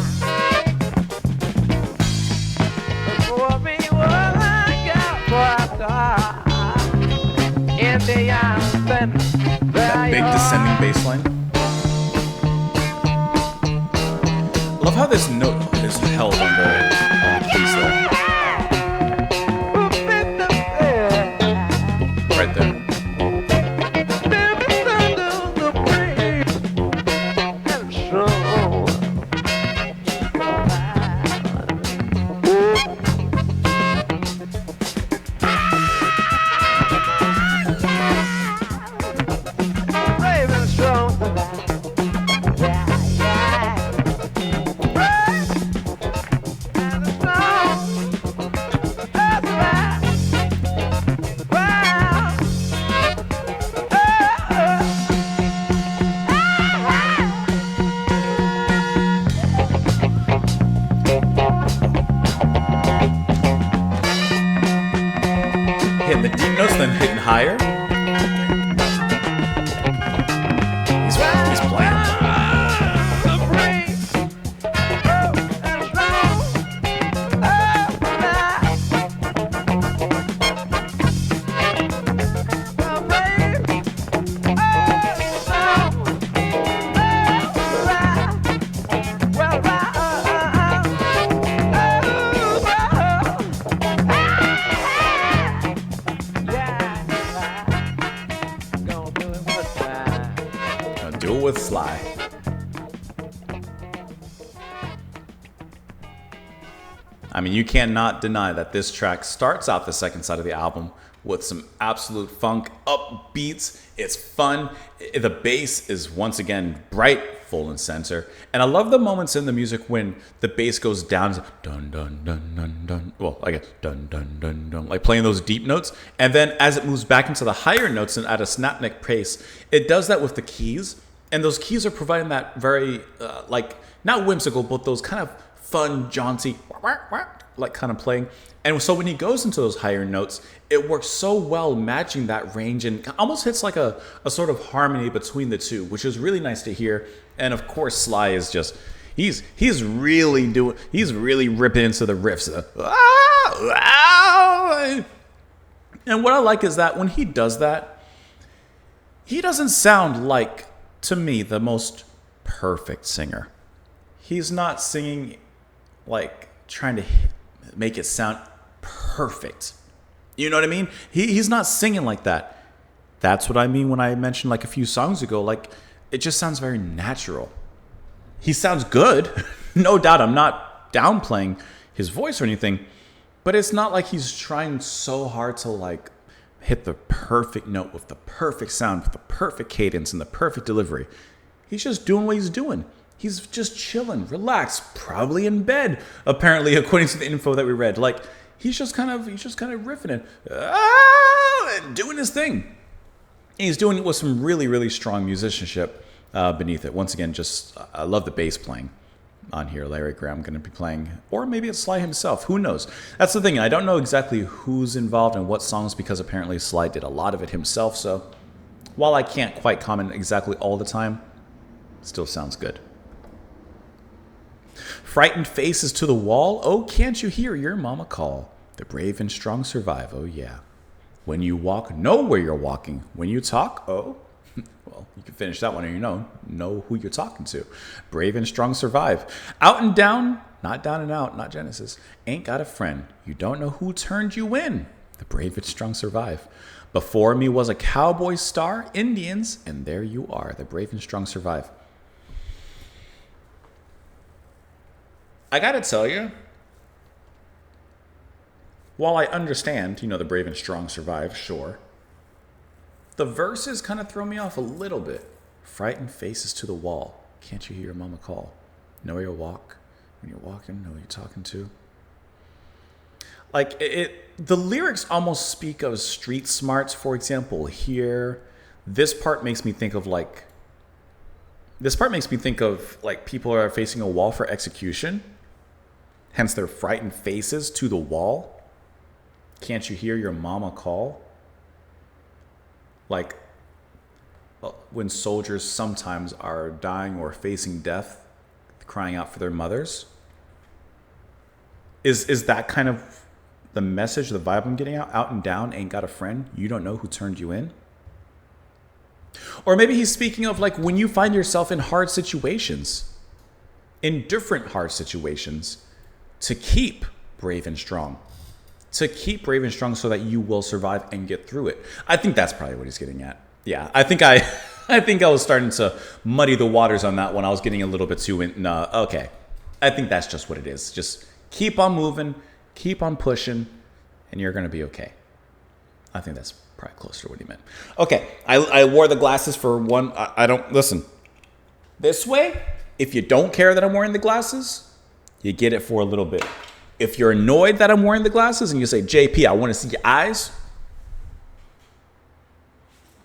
That big descending bass line. I love how this note is held on the keys there. Right there. Hitting the deep notes, then hitting higher. He's playing. Do it with Sly. I mean, you cannot deny that this track starts out the second side of the album with some absolute funk upbeats. It's fun. The bass is once again bright, full and center. And I love the moments in the music when the bass goes down. It's like dun dun dun dun dun. Well, I guess dun dun dun dun, like playing those deep notes. And then as it moves back into the higher notes and at a snapneck pace, it does that with the keys. And those keys are providing that very, like, not whimsical, but those kind of fun, jaunty, like kind of playing. And so when he goes into those higher notes, it works so well matching that range and almost hits like a sort of harmony between the two, which is really nice to hear. And of course, Sly is just, he's really ripping into the riffs. And what I like is that when he does that, he doesn't sound like, to me, the most perfect singer. He's not singing like trying to make it sound perfect. You know what I mean? He's not singing like that. That's what I mean when I mentioned like a few songs ago, like it just sounds very natural. He sounds good. No doubt. I'm not downplaying his voice or anything, but it's not like he's trying so hard to like hit the perfect note with the perfect sound, with the perfect cadence and the perfect delivery. He's just doing what he's doing. He's just chilling, relaxed, probably in bed, apparently, according to the info that we read. Like, he's just kind of riffing and doing his thing. And he's doing it with some really, really strong musicianship beneath it. Once again, I love the bass playing on here. Larry Graham going to be playing, or maybe it's Sly himself. Who knows? That's the thing. I don't know exactly who's involved in what songs because apparently Sly did a lot of it himself. So while I can't quite comment exactly all the time, it still sounds good. Frightened faces to the wall. Oh, can't you hear your mama call? The brave and strong survive. Oh, yeah. When you walk, know where you're walking. When you talk, oh, well, you can finish that one and you know who you're talking to. Brave and strong survive. Out and down, not down and out, not Genesis. Ain't got a friend. You don't know who turned you in. The brave and strong survive. Before me was a cowboy star, Indians, and there you are. The brave and strong survive. I gotta tell you, while I understand, the brave and strong survive, sure, the verses kind of throw me off a little bit. Frightened faces to the wall. Can't you hear your mama call? Know where you walk. When you're walking, know who you're talking to. Like, the lyrics almost speak of street smarts, for example. Here, this part makes me think of, like, This part makes me think of like people are facing a wall for execution, hence their frightened faces to the wall. Can't you hear your mama call? Like when soldiers sometimes are dying or facing death, crying out for their mothers. Is that kind of the message, the vibe I'm getting out and down, ain't got a friend, you don't know who turned you in? Or maybe he's speaking of like when you find yourself in hard situations, in different hard situations, to keep brave and strong. To keep brave and strong so that you will survive and get through it. I think that's probably what he's getting at. Yeah, I think I was starting to muddy the waters on that one. I was getting a little bit too okay. I think that's just what it is. Just keep on moving, keep on pushing, and you're going to be okay. I think that's probably closer to what he meant. Okay, I wore the glasses for one. I don't, listen. This way, if you don't care that I'm wearing the glasses, you get it for a little bit. If you're annoyed that I'm wearing the glasses and you say, JP, I want to see your eyes.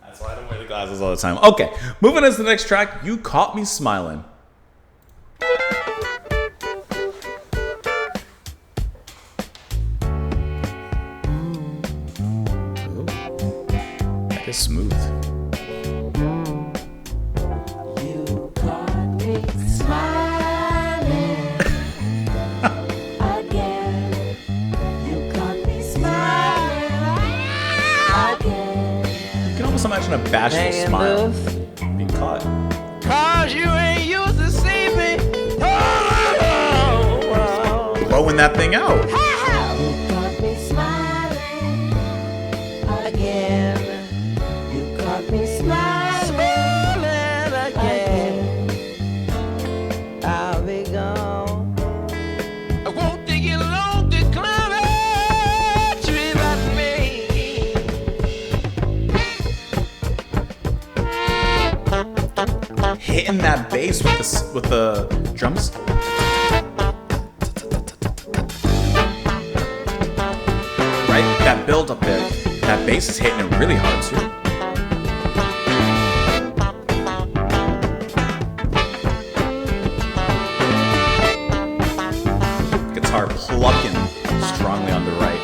That's why I don't wear the glasses all the time. Okay, moving on to the next track, You Caught Me Smiling. Smooth. You caught me smiling again. You caught me smiling again. You can almost imagine a bashful smile being caught. Cause you ain't used to see me. Blowing that thing out. You caught me smiling again. You caught me smiling again. I'll be gone. I won't take it long to climb a tree like me. Hitting that bass with the drums. Right? That build up there. That bass is hitting it really hard too. Guitar plucking strongly on the right.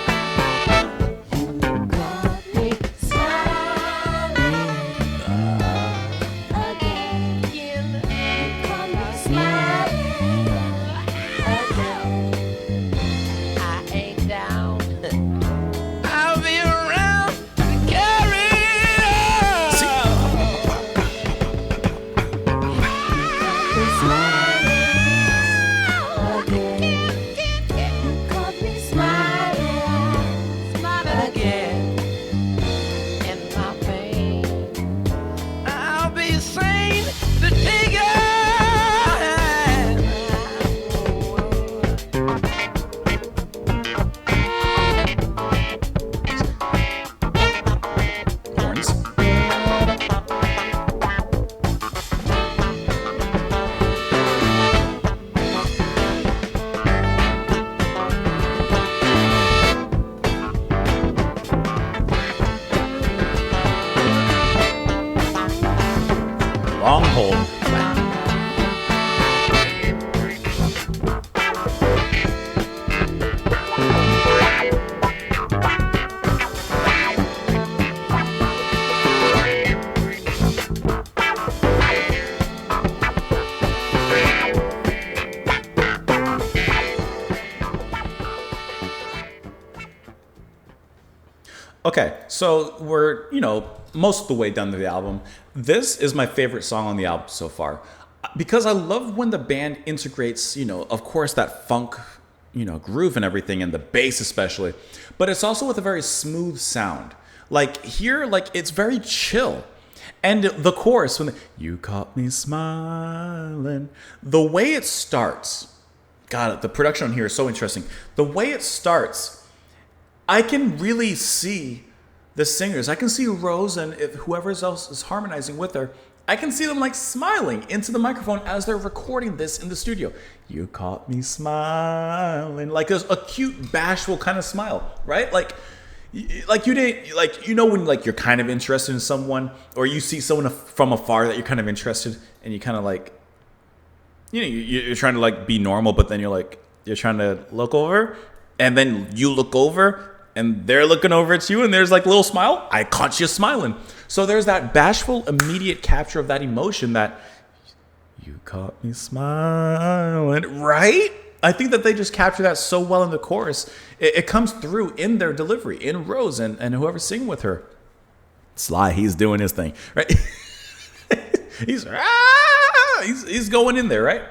Caught me smiling again. You caught me smiling again. I ain't down. I'll be around to carry it Me smiling again. You caught me smiling again. In my pain, I'll be sane to take it. Horns. Long hold. Okay, so we're, most of the way done to the album. This is my favorite song on the album so far. Because I love when the band integrates, of course, that funk, groove and everything, and the bass especially. But it's also with a very smooth sound. Like here, like it's very chill. And the chorus, when you caught me smiling, the way it starts, God, the production on here is so interesting. The way it starts, I can really see the singers. I can see Rose and if whoever else is harmonizing with her. I can see them like smiling into the microphone as they're recording this in the studio. You caught me smiling. Like there's a cute, bashful kind of smile, right? Like like you didn't like when like you're kind of interested in someone, or you see someone from afar that you're kind of interested, and you kind of like you're trying to like be normal, but then you're trying to look over, and then you look over and they're looking over at you, and there's like a little smile. I caught you smiling. So there's that bashful immediate capture of that emotion that you caught me smiling, right? I think that they just capture that so well in the chorus. It comes through in their delivery, in Rose and whoever's singing with her. Sly, he's doing his thing, right? he's going in there, right?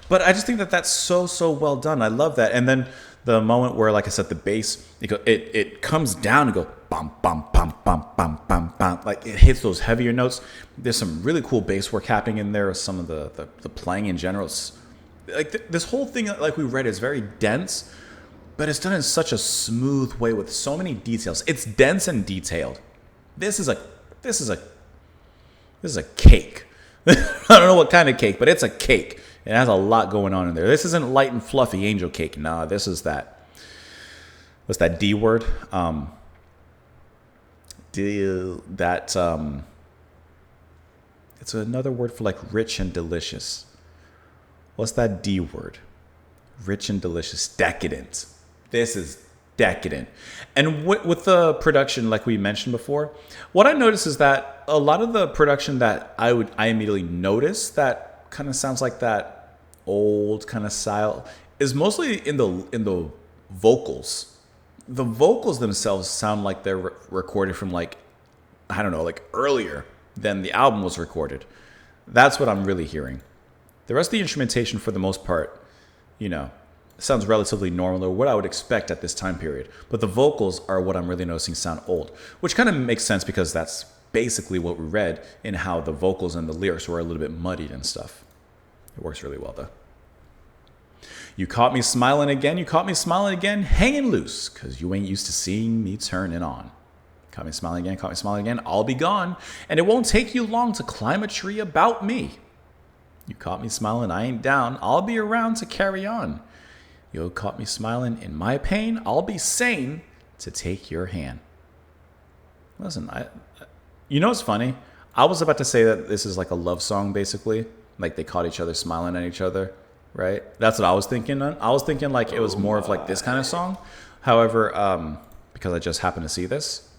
But I just think that that's so well done. I love that. And then the moment where, like I said, the bass, it comes down and go bum bum bum bum bum bum bum, like it hits those heavier notes. There's some really cool bass work happening in there. Some of the playing in general. It's, like this whole thing, like we read, is very dense, but it's done in such a smooth way with so many details. It's dense and detailed. This is a cake. I don't know what kind of cake, but it's a cake. It has a lot going on in there. This isn't light and fluffy angel cake. Nah, this is that. What's that D word? It's another word for like rich and delicious. What's that D word? Rich and delicious. Decadent. This is decadent. And with the production, like we mentioned before, what I noticed is that a lot of the production that I immediately notice that kind of sounds like that old kind of style is mostly in the vocals. The vocals themselves sound like they're recorded from like, I don't know, like earlier than the album was recorded. That's what I'm really hearing. The rest of the instrumentation, for the most part, sounds relatively normal, or what I would expect at this time period. But the vocals are what I'm really noticing sound old, which kind of makes sense because that's basically what we read in how the vocals and the lyrics were a little bit muddied and stuff. It works really well, though. You caught me smiling again, hanging loose, because you ain't used to seeing me turning on. Caught me smiling again, I'll be gone, and it won't take you long to climb a tree about me. You caught me smiling, I ain't down, I'll be around to carry on. You caught me smiling in my pain, I'll be sane to take your hand. Listen, what's funny? I was about to say that this is like a love song, basically. Like they caught each other smiling at each other, right? That's what I was thinking. I was thinking like it was more of like this kind of song. However, because I just happened to see this,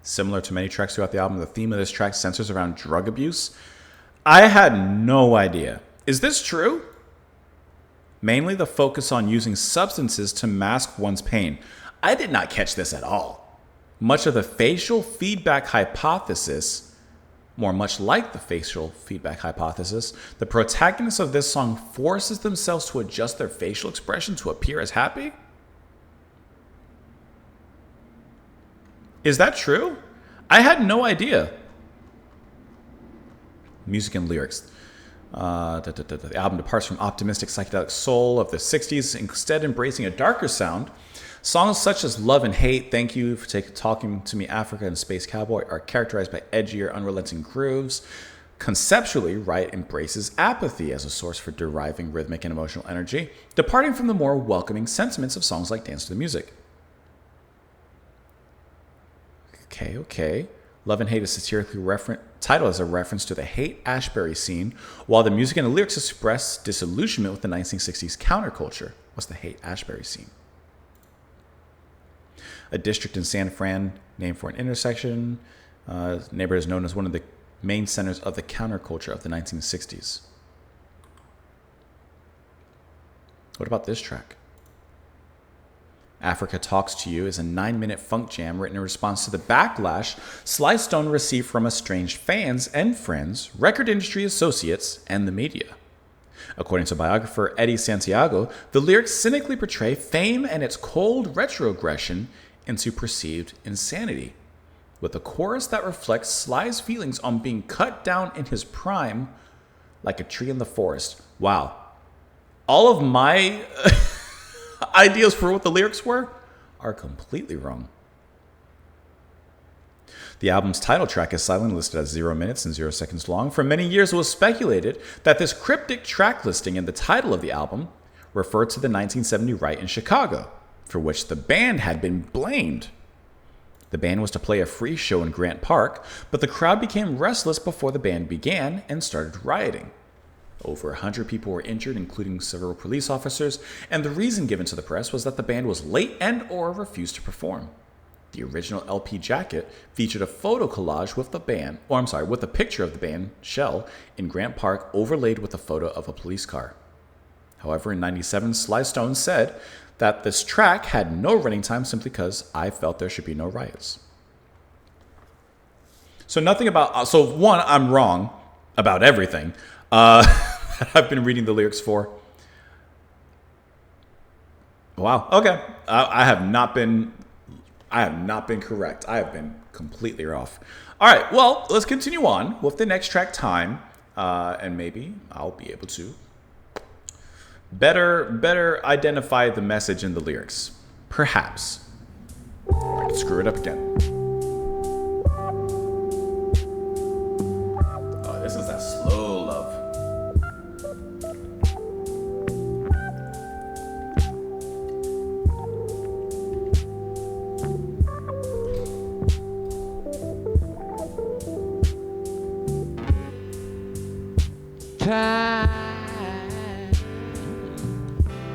similar to many tracks throughout the album, the theme of this track centers around drug abuse. I had no idea. Is this true? Mainly the focus on using substances to mask one's pain. I did not catch this at all. Much of the facial feedback hypothesis, much like the facial feedback hypothesis, the protagonists of this song forces themselves to adjust their facial expression to appear as happy? Is that true? I had no idea. Music and lyrics. The album departs from optimistic psychedelic soul of the 60s, instead embracing a darker sound. Songs such as Love and Hate, Thank You for Talking to Me, Africa, and Space Cowboy are characterized by edgier, unrelenting grooves. Conceptually, Riot embraces apathy as a source for deriving rhythmic and emotional energy, departing from the more welcoming sentiments of songs like Dance to the Music. Okay. Love and Hate is satirically titled as a reference to the Haight-Ashbury scene, while the music and the lyrics express disillusionment with the 1960s counterculture. What's the Haight-Ashbury scene? A district in San Fran named for an intersection. Neighborhood is known as one of the main centers of the counterculture of the 1960s. What about this track? Africa Talks to You is a 9-minute funk jam written in response to the backlash Sly Stone received from estranged fans and friends, record industry associates, and the media. According to biographer Eddie Santiago, the lyrics cynically portray fame and its cold retrogression into perceived insanity, with a chorus that reflects Sly's feelings on being cut down in his prime like a tree in the forest. Wow. All of my ideas for what the lyrics were are completely wrong. The album's title track is silently listed as 0 minutes and 0 seconds long. For many years, it was speculated that this cryptic track listing in the title of the album referred to the 1970 riot in Chicago. for which the band had been blamed. The band was to play a free show in Grant Park, but the crowd became restless before the band began and started rioting. Over 100 people were injured, including several police officers, and the reason given to the press was that the band was late and or refused to perform. The original LP jacket featured a photo collage with with a picture of the band Shell in Grant Park overlaid with a photo of a police car. However, in '97, Sly Stone said that this track had no running time simply because I felt there should be no riots. So one, I'm wrong about everything I've been reading the lyrics for. Wow. Okay. I have not been correct. I have been completely off. All right. Well, let's continue on with the next track, Time, and maybe I'll be able to better identify the message in the lyrics. Perhaps. I can screw it up again. Oh, this is that slow love.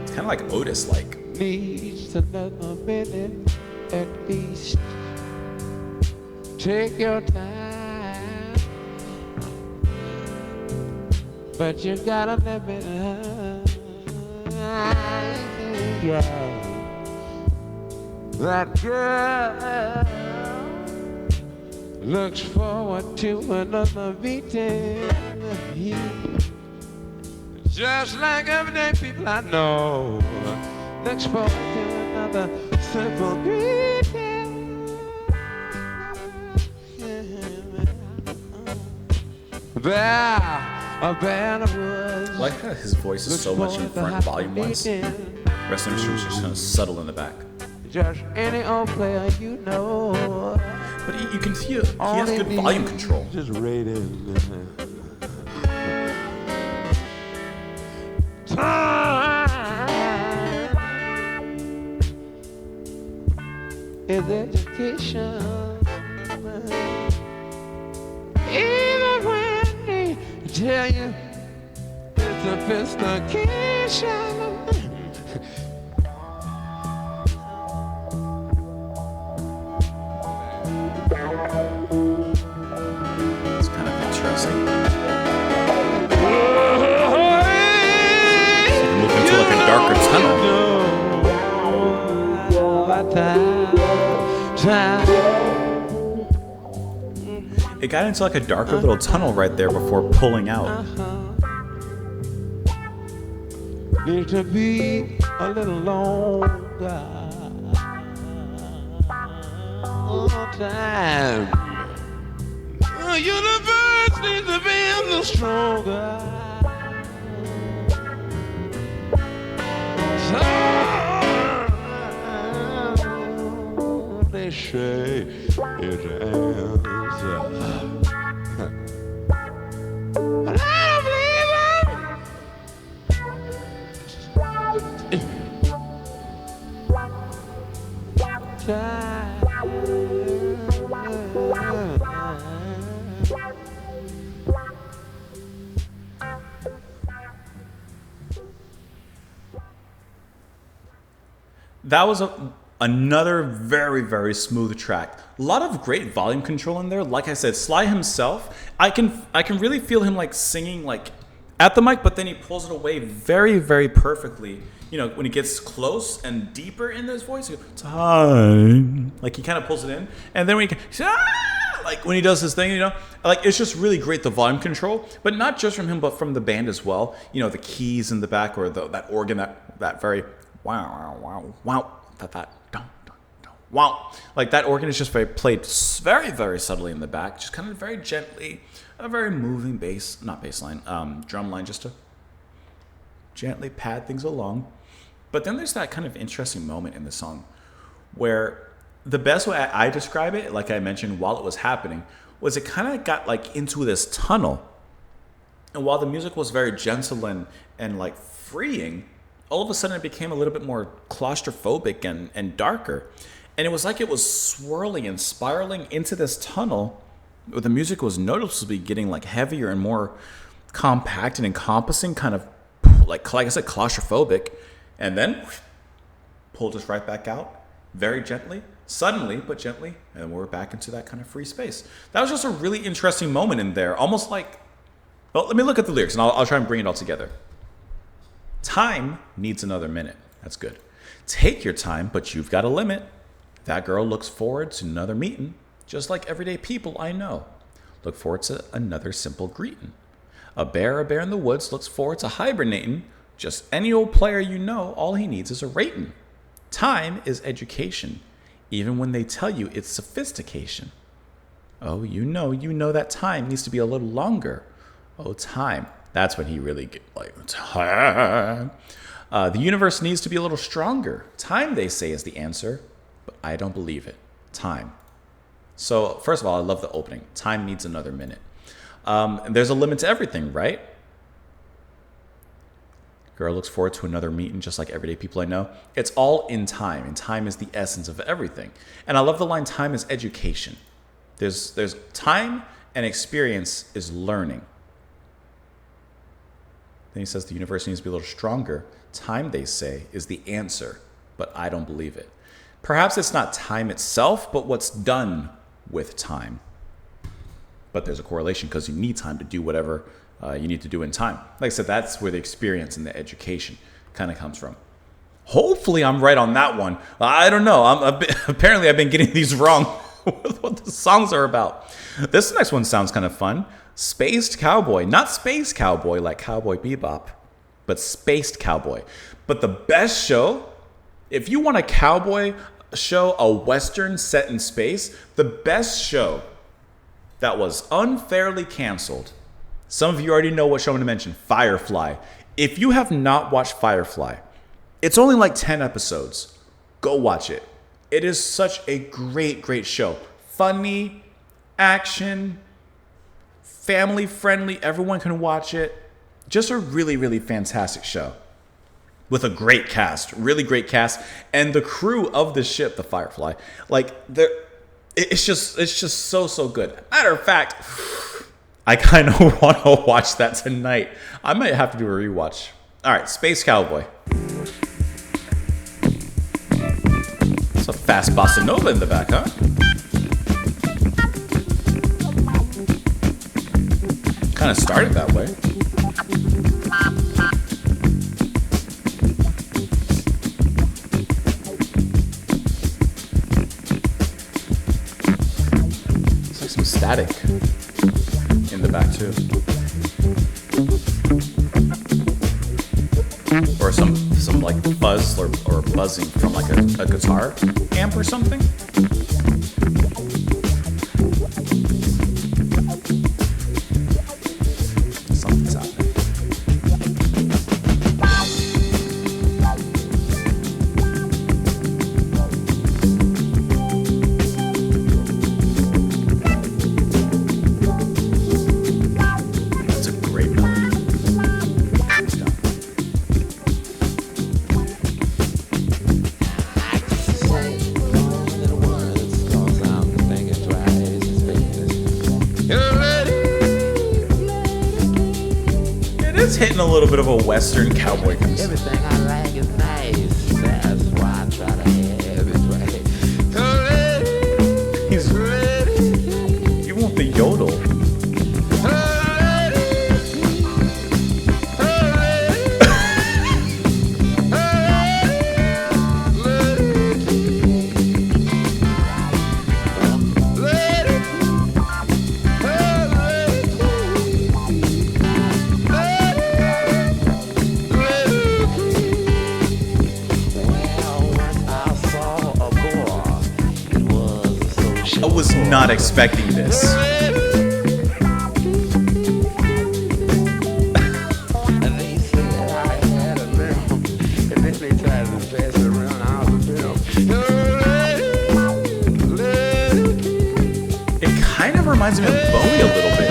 It's kind of like Otis-like. Needs another minute at least. Take your time, but you gotta let me know. Yeah. That girl looks forward to another beating. Just like everyday people I know, looks forward to another simple greeting. There, a band of woods. I like how his voice is so much in front volume-wise. The rest of the instruments are just kind of subtle in the back. Just any old player you know. But you can feel he has good volume control. Just rating. Is education. Even when they tell you it's a sophistication. It's kind of interesting. Move into like a darker tunnel. It got into like a darker little tunnel right there before pulling out. Need to be a little longer. Time. The universe needs to be a little stronger. They say it ends. But I don't believe it. That was another very, very smooth track. A lot of great volume control in there. Like I said, Sly himself, I can really feel him like singing like at the mic, but then he pulls it away very, very perfectly. You know, when he gets close and deeper in his voice, he goes, time. Like he kind of pulls it in, and then when he like when he does his thing, you know, like it's just really great, the volume control, but not just from him, but from the band as well. You know, the keys in the back, or that organ, that very wow, that wow, like that organ is just played very, very subtly in the back, just kind of very gently, a very moving drum line, just to gently pad things along. But then there's that kind of interesting moment in the song where the best way I describe it, like I mentioned while it was happening, was it kind of got like into this tunnel. And while the music was very gentle and like freeing, all of a sudden it became a little bit more claustrophobic and darker. And it was like it was swirling and spiraling into this tunnel where the music was noticeably getting like heavier and more compact and encompassing, kind of like I said, claustrophobic. And then pulled us right back out very gently, suddenly, but gently. And we're back into that kind of free space. That was just a really interesting moment in there. Almost like, well, let me look at the lyrics and I'll try and bring it all together. Time needs another minute. That's good. Take your time, but you've got a limit. That girl looks forward to another meeting, just like everyday people I know. Look forward to another simple greeting. A bear in the woods looks forward to hibernating. Just any old player you know, all he needs is a rating. Time is education, even when they tell you it's sophistication. Oh, you know that time needs to be a little longer. Oh, time. That's when he really get like time. The universe needs to be a little stronger. Time, they say, is the answer, but I don't believe it. Time. So, first of all, I love the opening. Time needs another minute. There's a limit to everything, right? Girl looks forward to another meeting, just like everyday people I know. It's all in time, and time is the essence of everything. And I love the line, time is education. There's time, and experience is learning. Then he says the universe needs to be a little stronger. Time, they say, is the answer, but I don't believe it. Perhaps it's not time itself, but what's done with time. But there's a correlation because you need time to do whatever you need to do in time. Like I said, that's where the experience and the education kind of comes from. Hopefully I'm right on that one. I don't know. Apparently I've been getting these wrong with what the songs are about. This next one sounds kind of fun. Spaced Cowboy. Not Space Cowboy like Cowboy Bebop, but Spaced Cowboy. But the best show, if you want a cowboy show, a Western set in space, the best show that was unfairly canceled. Some of you already know what show I'm going to mention, Firefly. If you have not watched Firefly, it's only like 10 episodes. Go watch it. It is such a great, great show. Funny, action, family friendly, everyone can watch it. Just a really, really fantastic show. With a great cast, really great cast. And the crew of the ship, the Firefly, like it's just so good. Matter of fact, I kind of want to watch that tonight. I might have to do a rewatch. All right, Space Cowboy. It's a fast bossa nova in the back, huh? Kind of started that way. It's like some static in the back too, or some like buzz or buzzing from like a guitar amp or something. Something's happening. Hitting a little bit of a Western cowboy kind of Everything I like is nice. That's why I try to have it right. He's even with the yodel. I was not expecting this. It kind of reminds me of Bowie a little bit.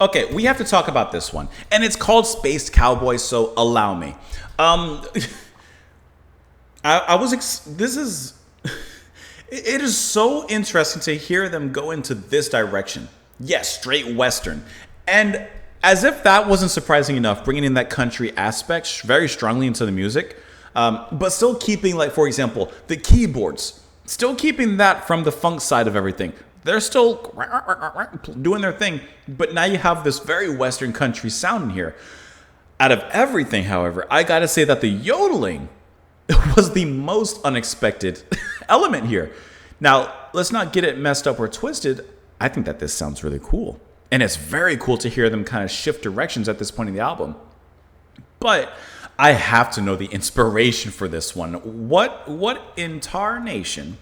Okay, we have to talk about this one. And it's called Spaced Cowboy, so allow me. It is so interesting to hear them go into this direction. Yes, straight Western. And as if that wasn't surprising enough, bringing in that country aspect very strongly into the music, but still keeping, like, for example, the keyboards, still keeping that from the funk side of everything. They're still doing their thing, but now you have this very Western country sound in here. Out of everything, however, I gotta say that the yodeling was the most unexpected element here. Now, let's not get it messed up or twisted. I think that this sounds really cool. And it's very cool to hear them kind of shift directions at this point in the album. But I have to know the inspiration for this one. What in tarnation?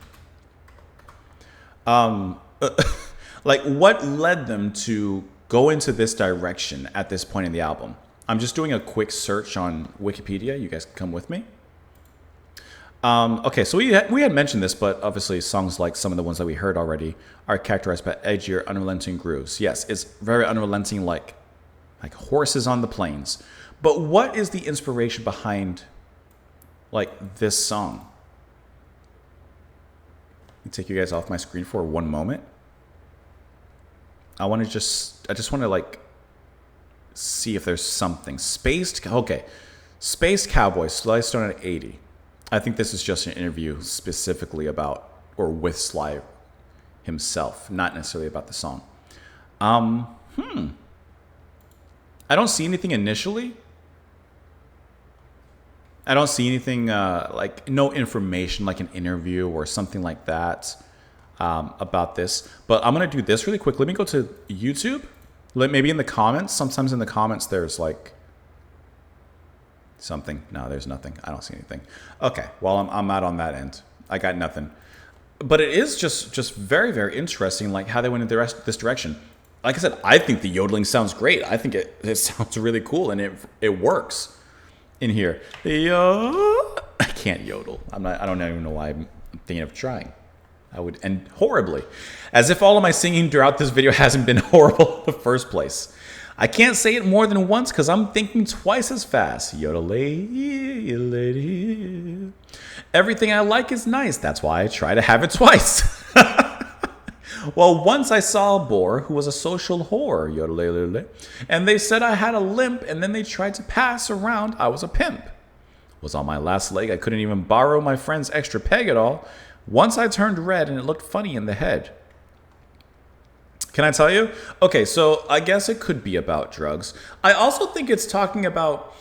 Like, what led them to go into this direction at this point in the album? I'm just doing a quick search on Wikipedia. You guys can come with me. Okay, so we had mentioned this, but obviously songs like some of the ones that we heard already are characterized by edgier, unrelenting grooves. Yes, it's very unrelenting, like horses on the plains. But what is the inspiration behind, like, this song? Let me take you guys off my screen for one moment. I just want to, like, see if there's something. Spaced Cowboy, Sly Stone at 80. I think this is just an interview specifically about, or with Sly himself, not necessarily about the song. I don't see anything initially. I don't see anything, like, no information, like an interview or something like that about this. But I'm going to do this really quick. Let me go to YouTube. Maybe in the comments. Sometimes in the comments there's, like, something. No, there's nothing. I don't see anything. Okay, well, I'm out on that end. I got nothing. But it is just very, very interesting, like, how they went in this direction. Like I said, I think the yodeling sounds great. I think it sounds really cool, and it works in here. I can't yodel. I don't even know why I'm thinking of trying. I would end horribly. As if all of my singing throughout this video hasn't been horrible in the first place. I can't say it more than once because I'm thinking twice as fast. Yodelay. Everything I like is nice. That's why I try to have it twice. Well, once I saw a boar who was a social whore. Yodelay. And they said I had a limp, and then they tried to pass around I was a pimp. Was on my last leg. I couldn't even borrow my friend's extra peg at all. Once I turned red and it looked funny in the head. Can I tell you? Okay, so I guess it could be about drugs. I also think it's talking about...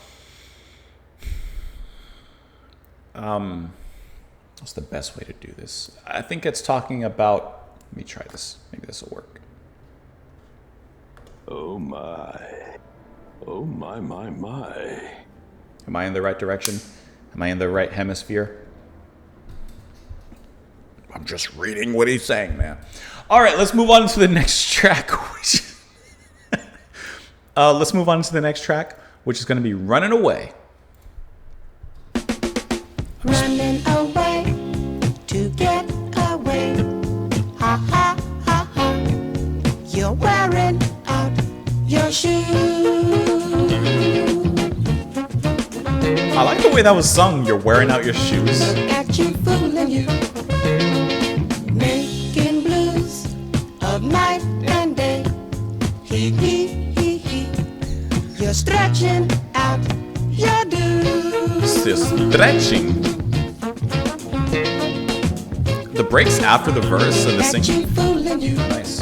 what's the best way to do this? I think it's talking about... Let me try this. Maybe this will work. Oh my. Oh my. Am I in the right direction? Am I in the right hemisphere? I'm just reading what he's saying, man. All right, let's move on to the next track. Let's move on to the next track, which is going to be Running Away. Running away to get away. Ha ha ha ha. You're wearing out your shoes. I like the way that was sung. You're wearing out your shoes. At you fooling you. Making blues of night and day. He. You're stretching out your dues. This stretching. The breaks after the verse and the singing. Nice.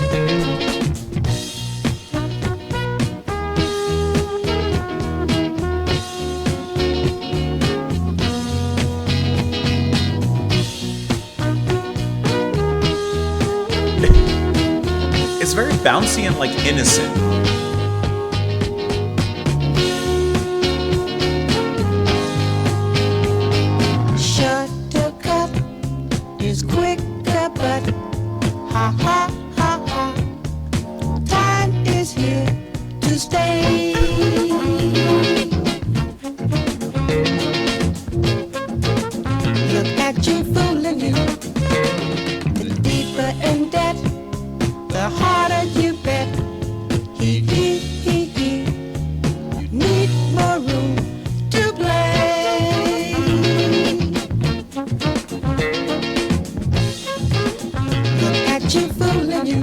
It's very bouncy and, like, innocent. The harder you bet, he fooling you.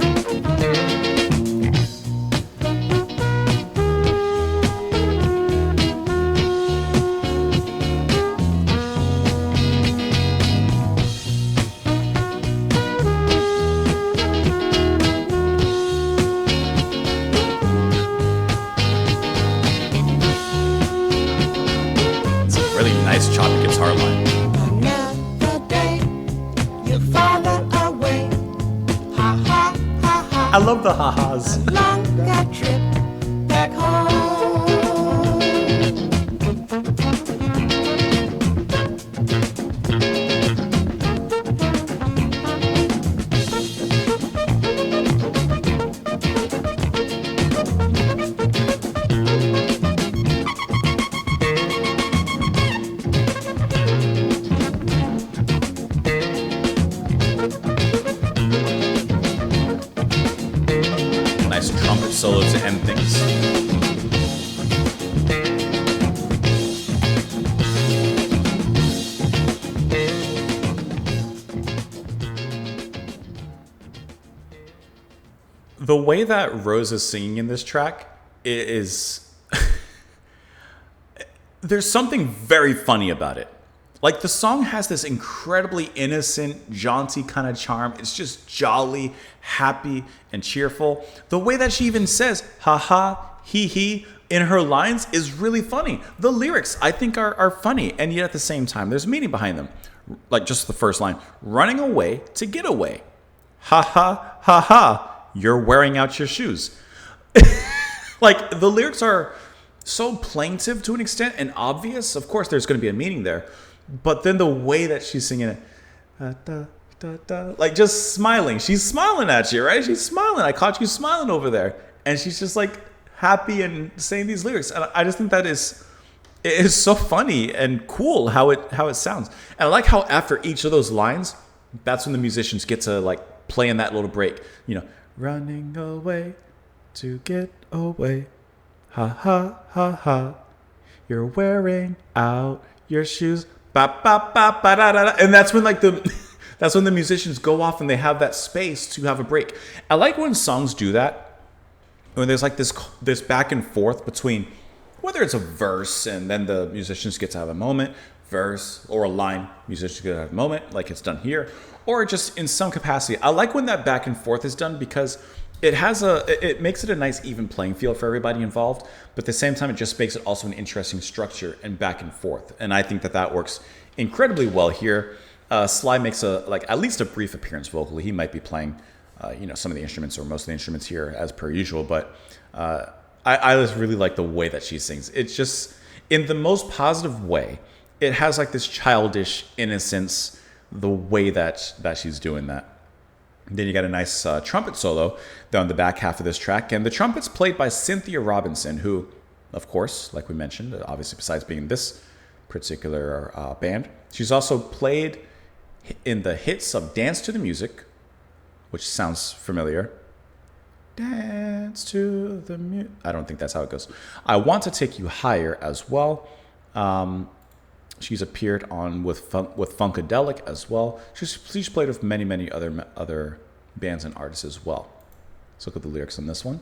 It's a really nice choppy guitar line. Another day, you're farther away. Ha ha ha ha. I love the ha-has. Long that trip back home. Nice trumpet solo to end things. The way that Rose is singing in this track is there's something very funny about it. Like the song has this incredibly innocent, jaunty kind of charm. It's just jolly, happy, and cheerful. The way that she even says ha ha, hee hee in her lines is really funny. The lyrics I think are funny, and yet at the same time there's meaning behind them. Like just the first line, running away to get away. Ha ha ha ha. You're wearing out your shoes. Like the lyrics are so plaintive to an extent and obvious. Of course, there's going to be a meaning there, but then the way that she's singing it, da, da, da, like just smiling. She's smiling at you, right? She's smiling. I caught you smiling over there, and she's just like happy and saying these lyrics. And I just think that it is so funny and cool how it sounds. And I like how after each of those lines, that's when the musicians get to like play in that little break. You know. Running away to get away. Ha ha ha ha. You're wearing out your shoes. Ba ba ba ba da da da. And that's when that's when the musicians go off and they have that space to have a break. I like when songs do that. When there's like this back and forth between whether it's a verse and then the musicians get to have a moment, verse or a line, musicians get to have a moment, like it's done here, or just in some capacity. I like when that back and forth is done because it makes it a nice even playing field for everybody involved, but at the same time it just makes it also an interesting structure and back and forth. And I think that works incredibly well here. Sly makes at least a brief appearance vocally. He might be playing some of the instruments or most of the instruments here as per usual, but I just really like the way that she sings. It's just in the most positive way. It has like this childish innocence, the way that she's doing that. Then you got a nice trumpet solo down the back half of this track, and the trumpet's played by Cynthia Robinson, who, of course, like we mentioned, obviously besides being in this particular band, she's also played in the hits of Dance to the Music, which sounds familiar. Dance to the music. I don't think that's how it goes. I Want to Take You Higher as well. She's appeared on with Funkadelic as well. She's played with many other bands and artists as well. Let's look at the lyrics on this one.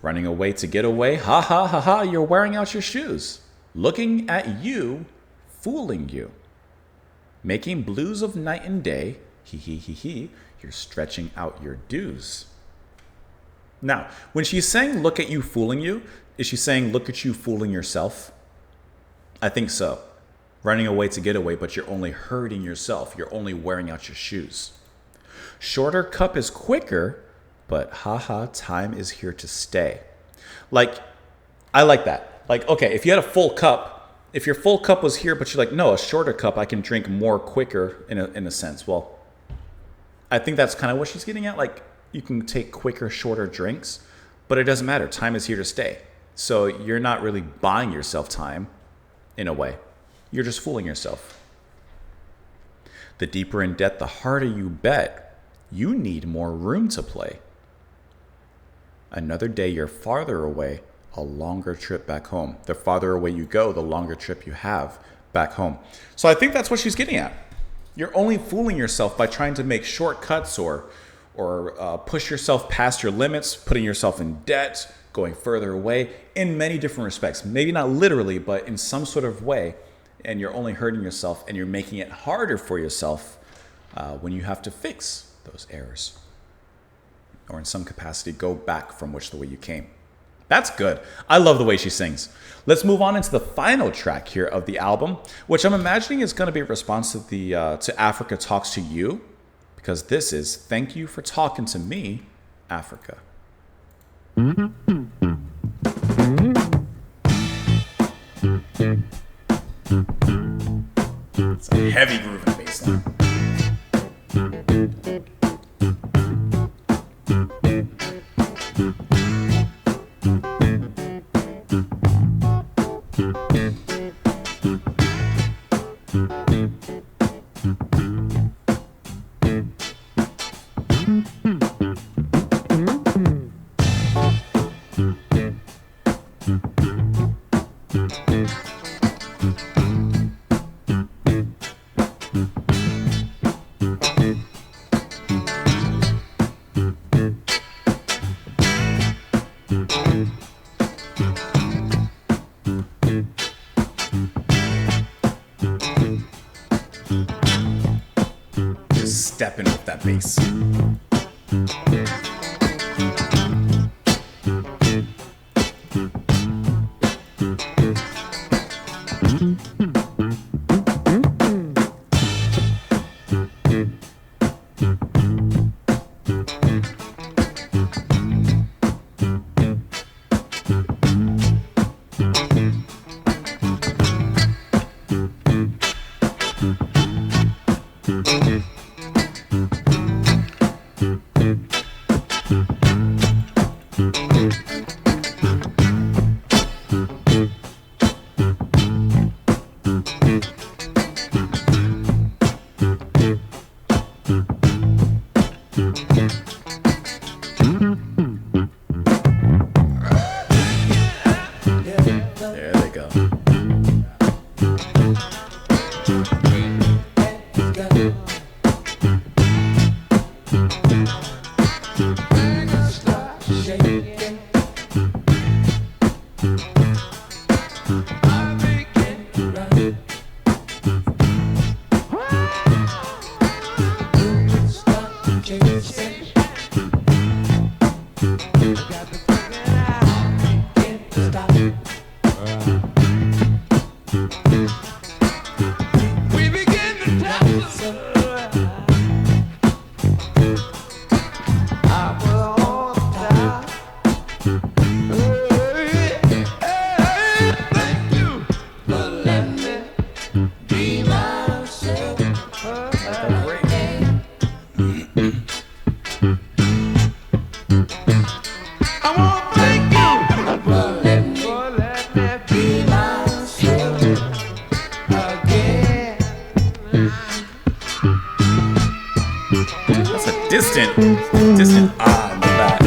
Running away to get away. Ha ha ha ha. You're wearing out your shoes. Looking at you, fooling you. Making blues of night and day. He he he he. You're stretching out your dues. Now, when she's saying "look at you, fooling you," is she saying "look at you, fooling yourself"? I think so. Running away to get away, but you're only hurting yourself. You're only wearing out your shoes. Shorter cup is quicker, but haha, time is here to stay. Like, I like that. Like, okay, if you had a full cup, if your full cup was here, but you're like, no, a shorter cup, I can drink more quicker in a sense. Well, I think that's kind of what she's getting at. Like, you can take quicker, shorter drinks, but it doesn't matter. Time is here to stay. So you're not really buying yourself time. In a way, you're just fooling yourself. The deeper in debt, the harder you bet. You need more room to play. Another day you're farther away, a longer trip back home. The farther away you go, the longer trip you have back home. So I think that's what she's getting at. You're only fooling yourself by trying to make shortcuts or or push yourself past your limits, putting yourself in debt, going further away in many different respects. Maybe not literally, but in some sort of way. And you're only hurting yourself, and you're making it harder for yourself when you have to fix those errors. Or in some capacity, go back from the way you came. That's good. I love the way she sings. Let's move on into the final track here of the album, which I'm imagining is going to be a response to the to Africa Talks to You, because this is Thank You for Talking to Me, Africa. It's a heavy groove and bass line. Stepping with that bass. distant ah in the back.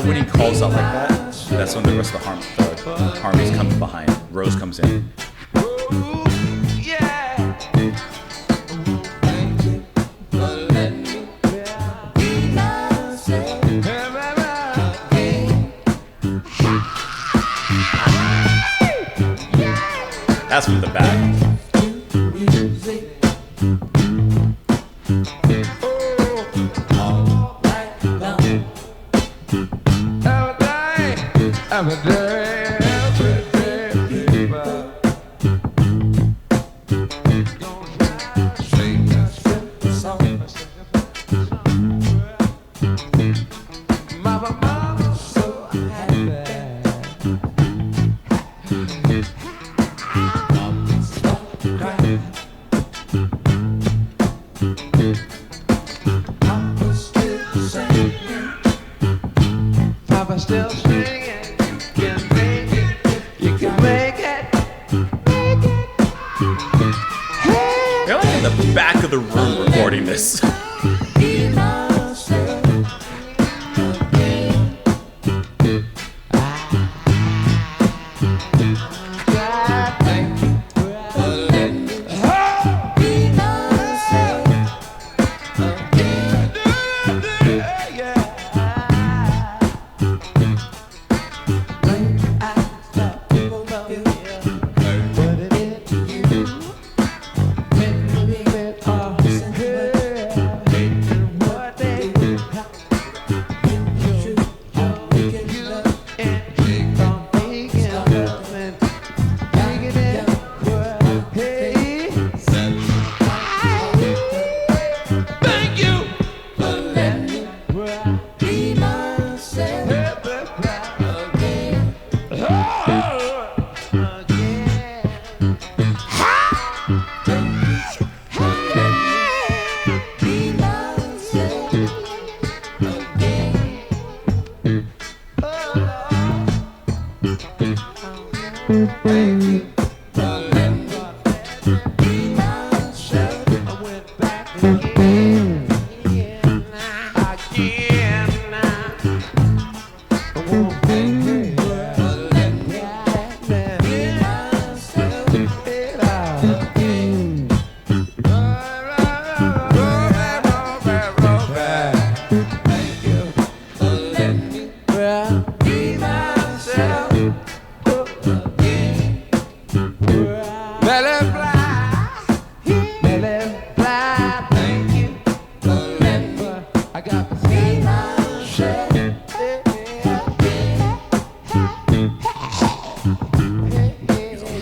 When he calls out like that, that's when the rest of the harmonies come behind. Rose comes in. That's from the back. Mama, so happy. Papa still singing, you can make it, you can make it. They're like in the back of the room recording this.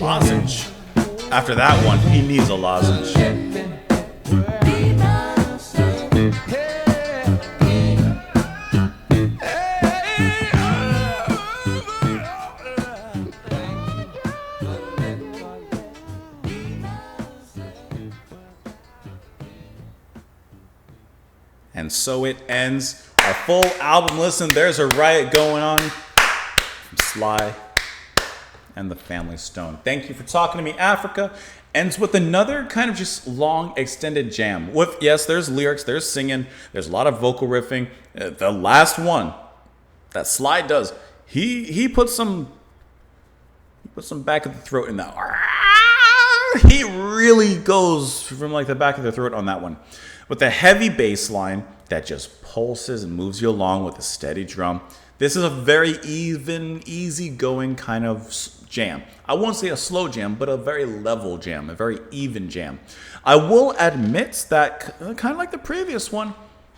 Lozenge. After that one, he needs a lozenge. And so it ends. Our full album listen. There's a riot going on from Sly and the Family Stone. Thank you for talking to me, Africa. Ends with another kind of just long extended jam. With, yes, there's lyrics, there's singing, there's a lot of vocal riffing. The last one that Sly does, he puts some back of the throat in that. He really goes from like the back of the throat on that one. With a heavy bass line that just pulses and moves you along with a steady drum. This is a very even, easy-going kind of jam. I won't say a slow jam, but a very level jam, a very even jam. I will admit that, kind of like the previous one,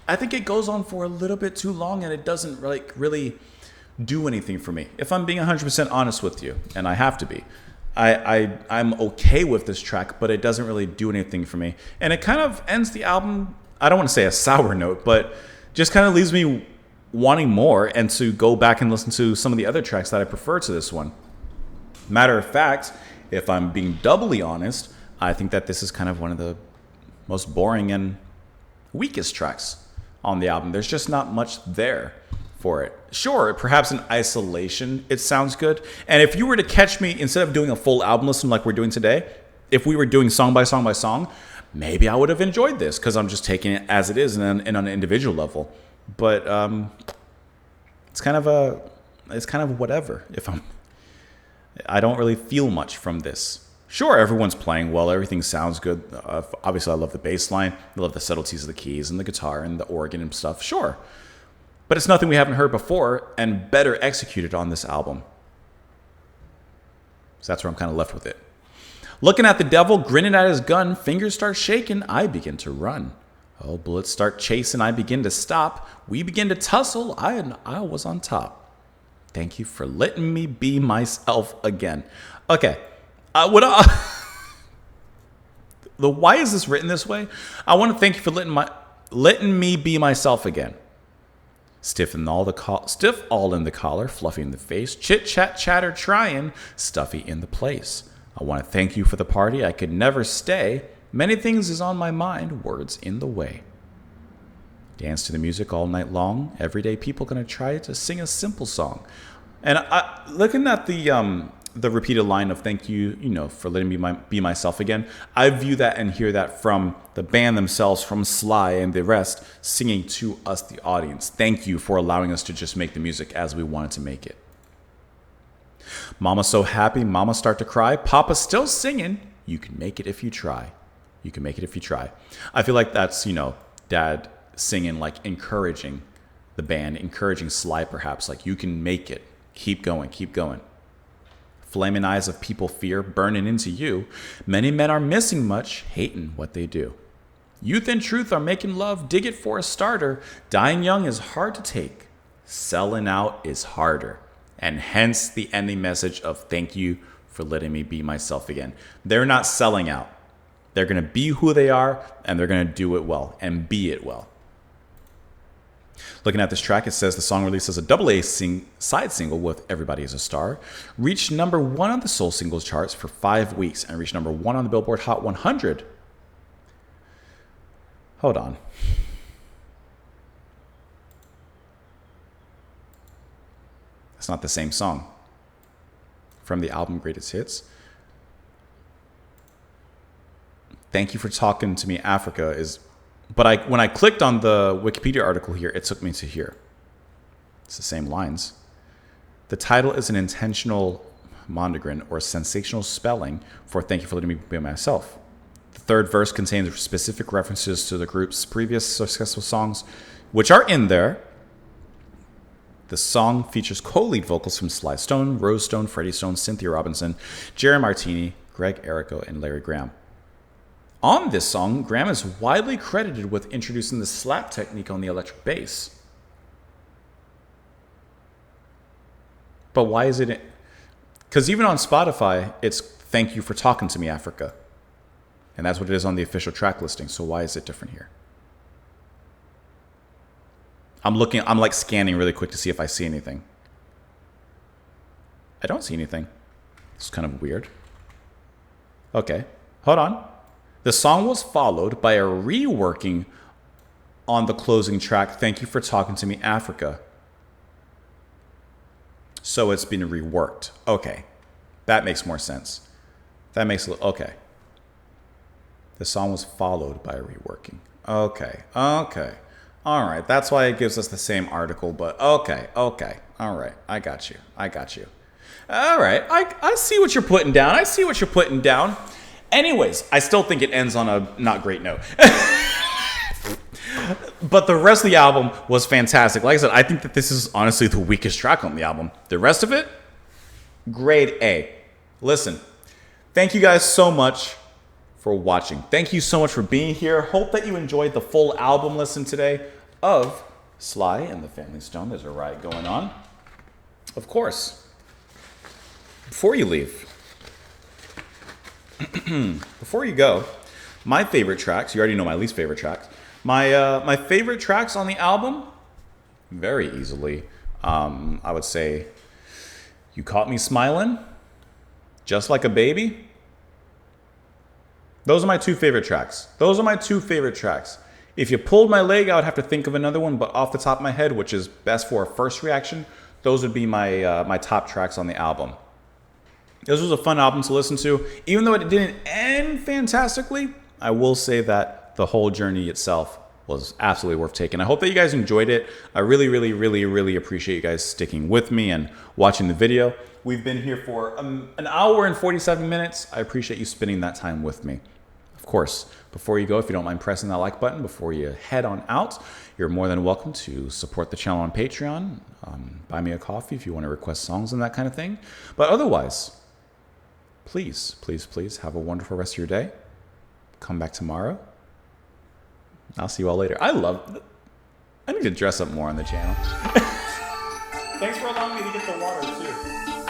I think it goes on for a little bit too long and it doesn't really do anything for me. If I'm being 100% honest with you, and I have to be, I'm okay with this track, but it doesn't really do anything for me. And it kind of ends the album, I don't want to say a sour note, but just kind of leaves me wanting more and to go back and listen to some of the other tracks that I prefer to this one. Matter of fact, if I'm being doubly honest, I think that this is kind of one of the most boring and weakest tracks on the album. There's just not much there for it. Sure, perhaps in isolation, it sounds good. And if you were to catch me, instead of doing a full album listen like we're doing today, if we were doing song by song by song, maybe I would have enjoyed this because I'm just taking it as it is and on an individual level. But it's kind of whatever. I don't really feel much from this. Sure, everyone's playing well. Everything sounds good. Obviously, I love the bass line. I love the subtleties of the keys and the guitar and the organ and stuff. Sure. But it's nothing we haven't heard before and better executed on this album. So that's where I'm kind of left with it. Looking at the devil, grinning at his gun, fingers start shaking, I begin to run. Oh, bullets start chasing, I begin to stop. We begin to tussle, I was on top. Thank you for letting me be myself again. Okay, the why is this written this way? I want to thank you for letting me be myself again. Stiff all in the collar, fluffy in the face, chit chat chatter trying, stuffy in the place. I want to thank you for the party. I could never stay. Many things is on my mind, words in the way. Dance to the music all night long. Everyday people gonna try to sing a simple song. And looking at the repeated line of thank you, for letting me be myself again, I view that and hear that from the band themselves, from Sly and the rest, singing to us, the audience. Thank you for allowing us to just make the music as we wanted to make it. Mama's so happy, mama start to cry. Papa's still singing. You can make it if you try. You can make it if you try. I feel like that's, Dad singing, like encouraging the band, encouraging Sly perhaps, like you can make it. Keep going, keep going. Flaming eyes of people fear burning into you. Many men are missing much, hating what they do. Youth and truth are making love, dig it for a starter. Dying young is hard to take. Selling out is harder. And hence the ending message of thank you for letting me be myself again. They're not selling out. They're going to be who they are, and they're going to do it well and be it well. Looking at this track, it says the song released as a double-A side single with Everybody is a Star, reached number 1 on the soul singles charts for 5 weeks, and reached number 1 on the Billboard Hot 100. Hold on. It's not the same song from the album Greatest Hits. Thank You for Talking to Me, Africa is... But when I clicked on the Wikipedia article here, it took me to here. It's the same lines. The title is an intentional mondegrin or sensational spelling for Thank You for Letting Me Be Myself. The third verse contains specific references to the group's previous successful songs, which are in there. The song features co-lead vocals from Sly Stone, Rose Stone, Freddie Stone, Cynthia Robinson, Jerry Martini, Greg Errico, and Larry Graham. On this song, Graham is widely credited with introducing the slap technique on the electric bass. But why is it... Because even on Spotify, it's Thank You for Talking to Me, Africa. And that's what it is on the official track listing. So why is it different here? I'm like scanning really quick to see if I see anything. I don't see anything. It's kind of weird. Okay, hold on. The song was followed by a reworking on the closing track, Thank You for Talking to Me, Africa. So it's been reworked. Okay, that makes more sense. That makes it, okay. The song was followed by a reworking. Okay. All right, that's why it gives us the same article, but okay. All right, I got you. All right, I see what you're putting down. Anyways, I still think it ends on a not great note. But the rest of the album was fantastic. Like I said, I think that this is honestly the weakest track on the album. The rest of it, grade A. Listen, thank you guys so much for watching. Thank you so much for being here. Hope that you enjoyed the full album listen today of Sly and the Family Stone. There's a riot going on. Of course, before you leave, before you go, my favorite tracks, you already know my least favorite tracks. My favorite tracks on the album, very easily, I would say You Caught Me Smiling, Just Like a Baby. Those are my two favorite tracks. If you pulled my leg, I would have to think of another one, but off the top of my head, which is best for a first reaction, those would be my top tracks on the album. This was a fun album to listen to. Even though it didn't end fantastically, I will say that the whole journey itself was absolutely worth taking. I hope that you guys enjoyed it. I really appreciate you guys sticking with me and watching the video. We've been here for an hour and 47 minutes. I appreciate you spending that time with me. Of course, before you go, if you don't mind pressing that like button before you head on out, you're more than welcome to support the channel on Patreon. Buy me a coffee if you want to request songs and that kind of thing. But otherwise, please have a wonderful rest of your day. Come back tomorrow. I'll see you all later. I need to dress up more on the channel. Thanks for allowing me to get the water too.